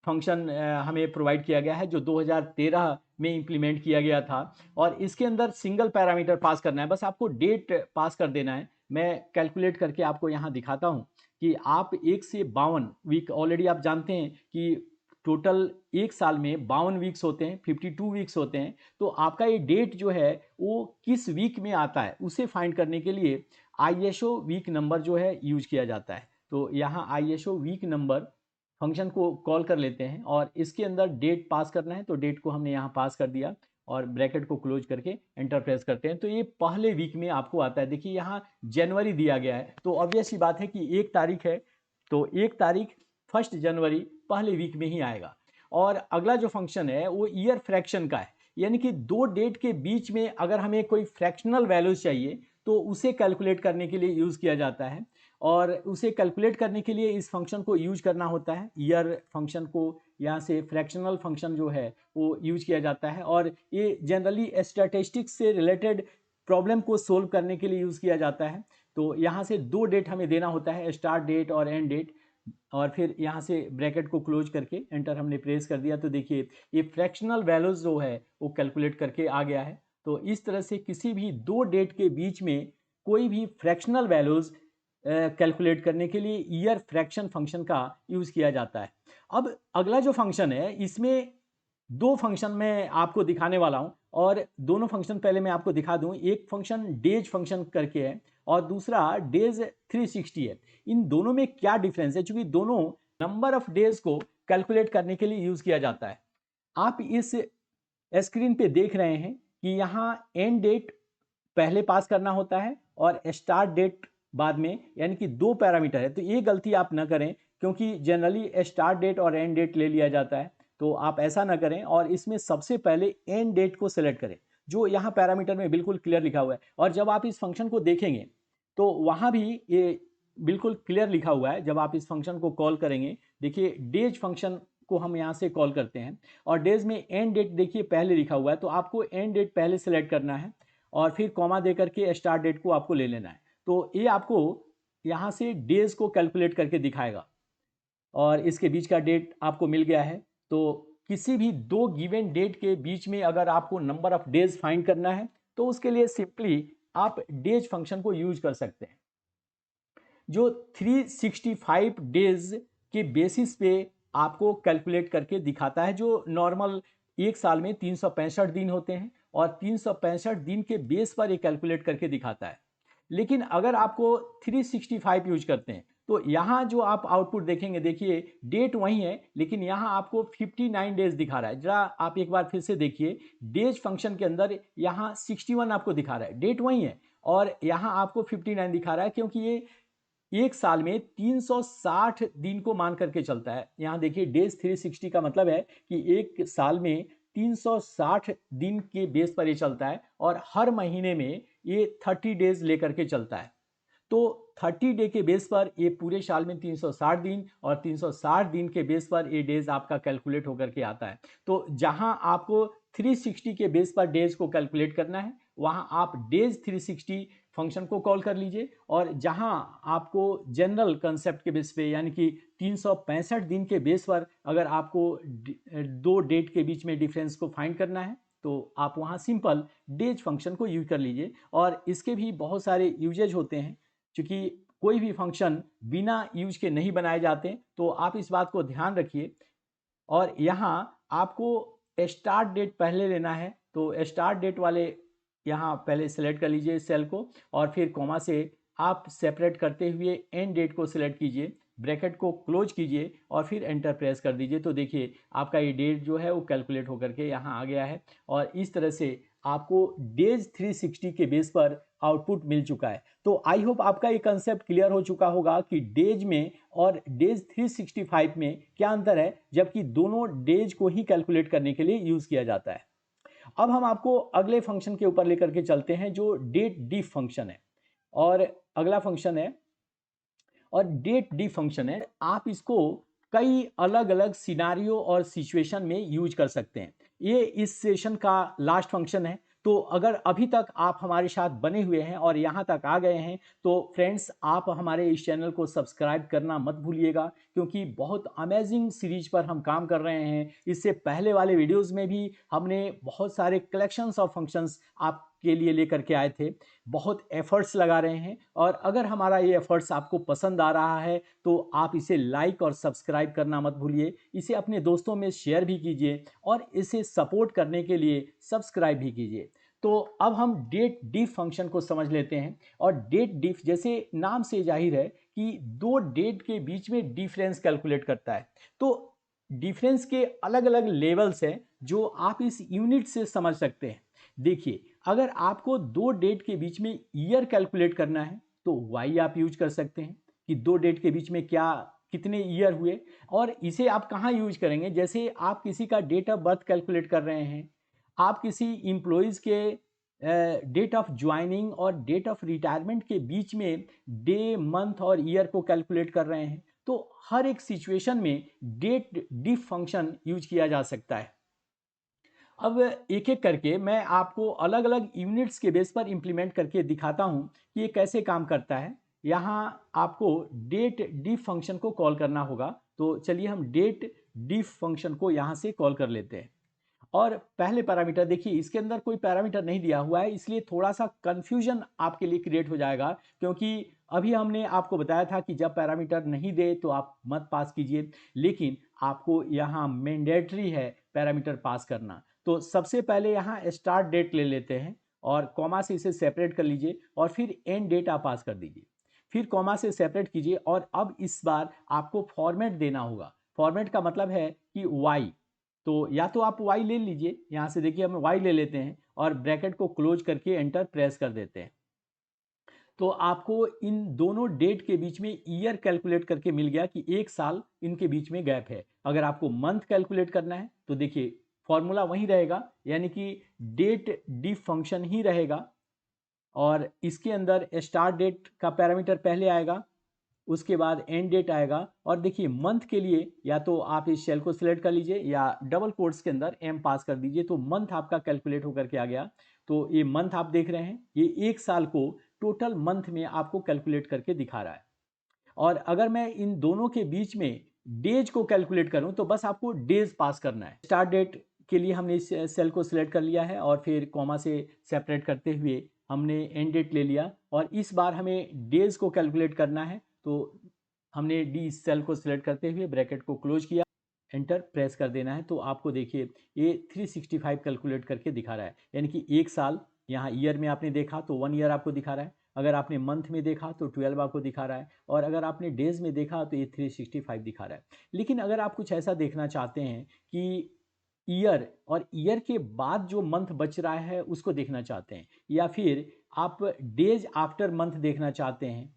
फंक्शन हमें प्रोवाइड किया गया है, जो 2013 में इंप्लीमेंट किया गया था। और इसके अंदर सिंगल पैरामीटर पास करना है, बस आपको डेट पास कर देना है। मैं कैलकुलेट करके आपको यहाँ दिखाता हूँ कि आप 1 से 52 वीक, ऑलरेडी आप जानते हैं कि टोटल एक साल में 52 वीक्स होते हैं, 52 वीक्स होते हैं। तो आपका ये डेट जो है वो किस वीक में आता है उसे फाइंड करने के लिए आईएसओ वीक नंबर जो है यूज किया जाता है। तो यहाँ आईएसओ वीक नंबर फंक्शन को कॉल कर लेते हैं और इसके अंदर डेट पास करना है, तो डेट को हमने यहाँ पास कर दिया और ब्रैकेट को क्लोज करके एंटर प्रेस करते हैं। तो ये पहले वीक में आपको आता है। देखिए यहाँ जनवरी दिया गया है, तो ऑब्वियस सी बात है कि 1 तारीख है, तो 1 तारीख 1 जनवरी पहले वीक में ही आएगा। और अगला जो फंक्शन है वो ईयर फ्रैक्शन का है, यानी कि 2 डेट के बीच में अगर हमें कोई फ्रैक्शनल वैल्यूज चाहिए तो उसे कैलकुलेट करने के लिए यूज़ किया जाता है। और उसे कैलकुलेट करने के लिए इस फंक्शन को यूज करना होता है। ईयर फंक्शन को यहाँ से फ्रैक्शनल फंक्शन जो है वो यूज किया जाता है, और ये जनरली स्टैटिस्टिक्स से रिलेटेड प्रॉब्लम को सोल्व करने के लिए यूज़ किया जाता है। तो यहाँ से 2 डेट हमें देना होता है, स्टार्ट डेट और एंड डेट, और फिर यहाँ से ब्रैकेट को क्लोज करके एंटर हमने प्रेस कर दिया। तो देखिए ये फ्रैक्शनल वैल्यूज जो है वो कैलकुलेट करके आ गया है। तो इस तरह से किसी भी 2 डेट के बीच में कोई भी फ्रैक्शनल वैल्यूज कैलकुलेट करने के लिए ईयर फ्रैक्शन फंक्शन का यूज़ किया जाता है। अब अगला जो फंक्शन है इसमें 2 फंक्शन मैं आपको दिखाने वाला हूं, और दोनों फंक्शन पहले मैं आपको दिखा दूं। एक फंक्शन डेज फंक्शन करके है और दूसरा डेज 360 है। इन दोनों में क्या डिफरेंस है, क्योंकि दोनों नंबर ऑफ डेज को कैलकुलेट करने के लिए यूज़ किया जाता है। आप इस स्क्रीन पे देख रहे हैं कि यहाँ एंड डेट पहले पास करना होता है और स्टार्ट डेट बाद में, यानी कि 2 पैरामीटर है। तो ये गलती आप ना करें, क्योंकि जनरली स्टार्ट डेट और एंड डेट ले लिया जाता है, तो आप ऐसा ना करें। और इसमें सबसे पहले एंड डेट को सिलेक्ट करें, जो यहाँ पैरामीटर में बिल्कुल क्लियर लिखा हुआ है। और जब आप इस फंक्शन को देखेंगे तो वहाँ भी ये बिल्कुल क्लियर लिखा हुआ है। जब आप इस फंक्शन को कॉल करेंगे, देखिए डेज फंक्शन को हम यहाँ से कॉल करते हैं, और डेज में एंड डेट देखिए पहले लिखा हुआ है, तो आपको एंड डेट पहले सेलेक्ट करना है और फिर कॉमा दे करके स्टार्ट डेट को आपको ले लेना है। तो ये आपको यहाँ से डेज को कैलकुलेट करके दिखाएगा, और इसके बीच का डेट आपको मिल गया है। तो किसी भी 2 गिवन डेट के बीच में अगर आपको नंबर ऑफ डेज फाइंड करना है तो उसके लिए सिंपली आप डेज फंक्शन को यूज कर सकते हैं, जो 365 डेज के बेसिस पे आपको कैलकुलेट करके दिखाता है। जो नॉर्मल एक साल में 365 दिन होते हैं, और 365 दिन के बेस पर ये कैलकुलेट करके दिखाता है। लेकिन अगर आपको 365 यूज करते हैं तो यहाँ जो आप आउटपुट देखेंगे, देखिए डेट वही है लेकिन यहाँ आपको 59 डेज दिखा रहा है। जरा आप एक बार फिर से देखिए, डेज फंक्शन के अंदर यहाँ 61 आपको दिखा रहा है, डेट वही है, और यहाँ आपको 59 दिखा रहा है, क्योंकि ये एक साल में 360 दिन को मान करके चलता है। यहाँ देखिए डेज 360 का मतलब है कि एक साल में 360 दिन के बेस पर ये चलता है, और हर महीने में ये 30 डेज लेकर के चलता है। तो 30 डे के बेस पर ये पूरे साल में 360 दिन, और 360 दिन के बेस पर ये डेज आपका कैलकुलेट होकर के आता है। तो जहां आपको 360 के बेस पर डेज को कैलकुलेट करना है, वहां आप डेज 360 फंक्शन को कॉल कर लीजिए, और जहां आपको जनरल कंसेप्ट के बेस पे, यानी कि 365 दिन के बेस पर अगर आपको 2 डेट के बीच में डिफरेंस को फाइंड करना है, तो आप वहां सिंपल डेज फंक्शन को यूज कर लीजिए। और इसके भी बहुत सारे यूजेज होते हैं, क्योंकि कोई भी फंक्शन बिना यूज के नहीं बनाए जाते, तो आप इस बात को ध्यान रखिए। और यहाँ आपको स्टार्ट डेट पहले लेना है, तो स्टार्ट डेट वाले यहाँ पहले सेलेक्ट कर लीजिए सेल को, और फिर कॉमा से आप सेपरेट करते हुए एंड डेट को सिलेक्ट कीजिए, ब्रैकेट को क्लोज कीजिए और फिर एंटर प्रेस कर दीजिए। तो देखिए आपका ये डेट जो है वो कैलकुलेट होकर के यहाँ आ गया है, और इस तरह से आपको डेज 360 के बेस पर आउटपुट मिल चुका है। तो आई होप आपका ये कंसेप्ट क्लियर हो चुका होगा कि डेज में और डेज 365 में क्या अंतर है, जबकि दोनों डेज को ही कैलकुलेट करने के लिए यूज किया जाता है। अब हम आपको अगले फंक्शन के ऊपर लेकर के चलते हैं, जो डेट डिफ फंक्शन है। और अगला फंक्शन है और डेट डिफ फंक्शन है। आप इसको कई अलग-अलग सिनेरियो और सिचुएशन में यूज कर सकते हैं। ये इस सेशन का लास्ट फंक्शन है। तो अगर अभी तक आप हमारे साथ बने हुए हैं और यहाँ तक आ गए हैं, तो फ्रेंड्स आप हमारे इस चैनल को सब्सक्राइब करना मत भूलिएगा, क्योंकि बहुत अमेजिंग सीरीज पर हम काम कर रहे हैं। इससे पहले वाले वीडियोज़ में भी हमने बहुत सारे कलेक्शंस ऑफ फंक्शंस आपके लिए लेकर के आए थे। बहुत एफर्ट्स लगा रहे हैं, और अगर हमारा ये एफर्ट्स आपको पसंद आ रहा है तो आप इसे लाइक और सब्सक्राइब करना मत भूलिए। इसे अपने दोस्तों में शेयर भी कीजिए और इसे सपोर्ट करने के लिए सब्सक्राइब भी कीजिए। तो अब हम डेट डिफ फंक्शन को समझ लेते हैं। और डेट डिफ जैसे नाम से जाहिर है कि दो डेट के बीच में डिफरेंस कैलकुलेट करता है। तो डिफरेंस के अलग अलग लेवल्स हैं जो आप इस यूनिट से समझ सकते हैं। देखिए, अगर आपको दो डेट के बीच में ईयर कैलकुलेट करना है तो वाई आप यूज कर सकते हैं कि दो डेट के बीच में क्या कितने ईयर हुए। और इसे आप कहाँ यूज करेंगे, जैसे आप किसी का डेट ऑफ बर्थ कैलकुलेट कर रहे हैं, आप किसी इम्प्लॉयज़ के डेट ऑफ ज्वाइनिंग और डेट ऑफ रिटायरमेंट के बीच में डे मंथ और ईयर को कैलकुलेट कर रहे हैं, तो हर एक सिचुएशन में डेट डिफ फंक्शन यूज किया जा सकता है। अब एक एक करके मैं आपको अलग अलग यूनिट्स के बेस पर इम्प्लीमेंट करके दिखाता हूँ कि ये कैसे काम करता है। यहाँ आपको डेट डिफ फंक्शन को कॉल करना होगा। तो चलिए हम डेट डिफ फंक्शन को यहाँ से कॉल कर लेते हैं। और पहले पैरामीटर देखिए, इसके अंदर कोई पैरामीटर नहीं दिया हुआ है, इसलिए थोड़ा सा कंफ्यूजन आपके लिए क्रिएट हो जाएगा, क्योंकि अभी हमने आपको बताया था कि जब पैरामीटर नहीं दे तो आप मत पास कीजिए, लेकिन आपको यहाँ मैंडेटरी है पैरामीटर पास करना। तो सबसे पहले यहाँ स्टार्ट डेट ले लेते हैं और कॉमा से इसे सेपरेट कर लीजिए और फिर एंड डेट आप पास कर दीजिए, फिर कॉमा से सेपरेट कीजिए। और अब इस बार आपको फॉर्मेट देना होगा। फॉर्मेट का मतलब है कि वाई, तो या तो आप y ले लीजिए, यहाँ से देखिए हम y ले लेते हैं और ब्रैकेट को क्लोज करके एंटर प्रेस कर देते हैं। तो आपको इन दोनों डेट के बीच में ईयर कैलकुलेट करके मिल गया कि एक साल इनके बीच में गैप है। अगर आपको मंथ कैलकुलेट करना है तो देखिए फॉर्मूला वही रहेगा, यानी कि डेट डिफ फंक्शन ही रहेगा, और इसके अंदर स्टार्ट डेट का पैरामीटर पहले आएगा, उसके बाद एंड डेट आएगा। और देखिए मंथ के लिए या तो आप इस सेल को सिलेक्ट कर लीजिए या डबल कोट्स के अंदर एम पास कर दीजिए, तो मंथ आपका कैलकुलेट होकर के आ गया। तो ये मंथ आप देख रहे हैं, ये एक साल को टोटल मंथ में आपको कैलकुलेट करके दिखा रहा है। और अगर मैं इन दोनों के बीच में डेज को कैलकुलेट करूं तो बस आपको डेज पास करना है। स्टार्ट डेट के लिए हमने इस सेल को सिलेक्ट कर लिया है और फिर कॉमा से सेपरेट करते हुए हमने एंड डेट ले लिया, और इस बार हमें डेज को कैलकुलेट करना है। तो हमने डी सेल को सिलेक्ट करते हुए ब्रैकेट को क्लोज किया, एंटर प्रेस कर देना है। तो आपको देखिए ये 365 कैलकुलेट करके दिखा रहा है, यानी कि एक साल। यहाँ ईयर में आपने देखा तो 1 ईयर आपको दिखा रहा है, अगर आपने मंथ में देखा तो 12 आपको दिखा रहा है, और अगर आपने डेज में देखा तो ये 365 दिखा रहा है। लेकिन अगर आप कुछ ऐसा देखना चाहते हैं कि ईयर और ईयर के बाद जो मंथ बच रहा है उसको देखना चाहते हैं, या फिर आप डेज आफ्टर मंथ देखना चाहते हैं,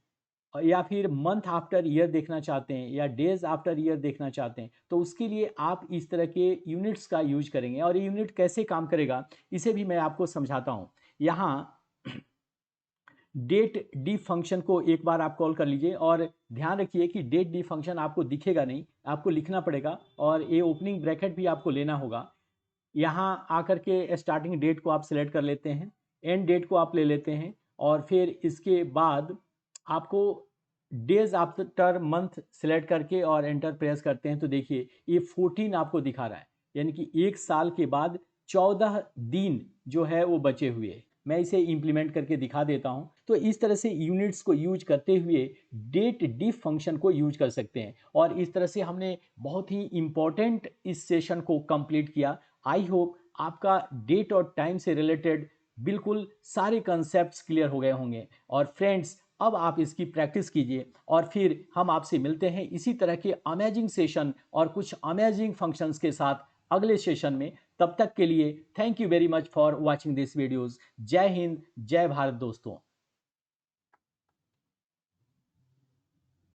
या फिर मंथ आफ्टर ईयर देखना चाहते हैं, या डेज आफ्टर ईयर देखना चाहते हैं, तो उसके लिए आप इस तरह के यूनिट्स का यूज करेंगे। और ये यूनिट कैसे काम करेगा इसे भी मैं आपको समझाता हूँ। यहाँ डेट डी फंक्शन को एक बार आप कॉल कर लीजिए, और ध्यान रखिए कि डेट डी फंक्शन आपको दिखेगा नहीं, आपको लिखना पड़ेगा, और ये ओपनिंग ब्रैकेट भी आपको लेना होगा। यहाँ आकर के स्टार्टिंग डेट को आप सिलेक्ट कर लेते हैं, एंड डेट को आप ले लेते हैं, और फिर इसके बाद आपको डेज आफ्टर मंथ सिलेक्ट करके और एंटर प्रेस करते हैं, तो देखिए ये 14 आपको दिखा रहा है, यानी कि एक साल के बाद 14 दिन जो है वो बचे हुए हैं। मैं इसे इम्प्लीमेंट करके दिखा देता हूं। तो इस तरह से यूनिट्स को यूज करते हुए डेट डिफ फंक्शन को यूज कर सकते हैं, और इस तरह से हमने बहुत ही इंपॉर्टेंट इस सेशन को कंप्लीट किया। आई होप आपका डेट और टाइम से रिलेटेड बिल्कुल सारे कंसेप्ट्स क्लियर हो गए होंगे। और फ्रेंड्स, अब आप इसकी प्रैक्टिस कीजिए, और फिर हम आपसे मिलते हैं इसी तरह के अमेजिंग सेशन और कुछ अमेजिंग फंक्शंस के साथ अगले सेशन में। तब तक के लिए thank you very much for watching this videos. जय हिंद, जय भारत दोस्तों।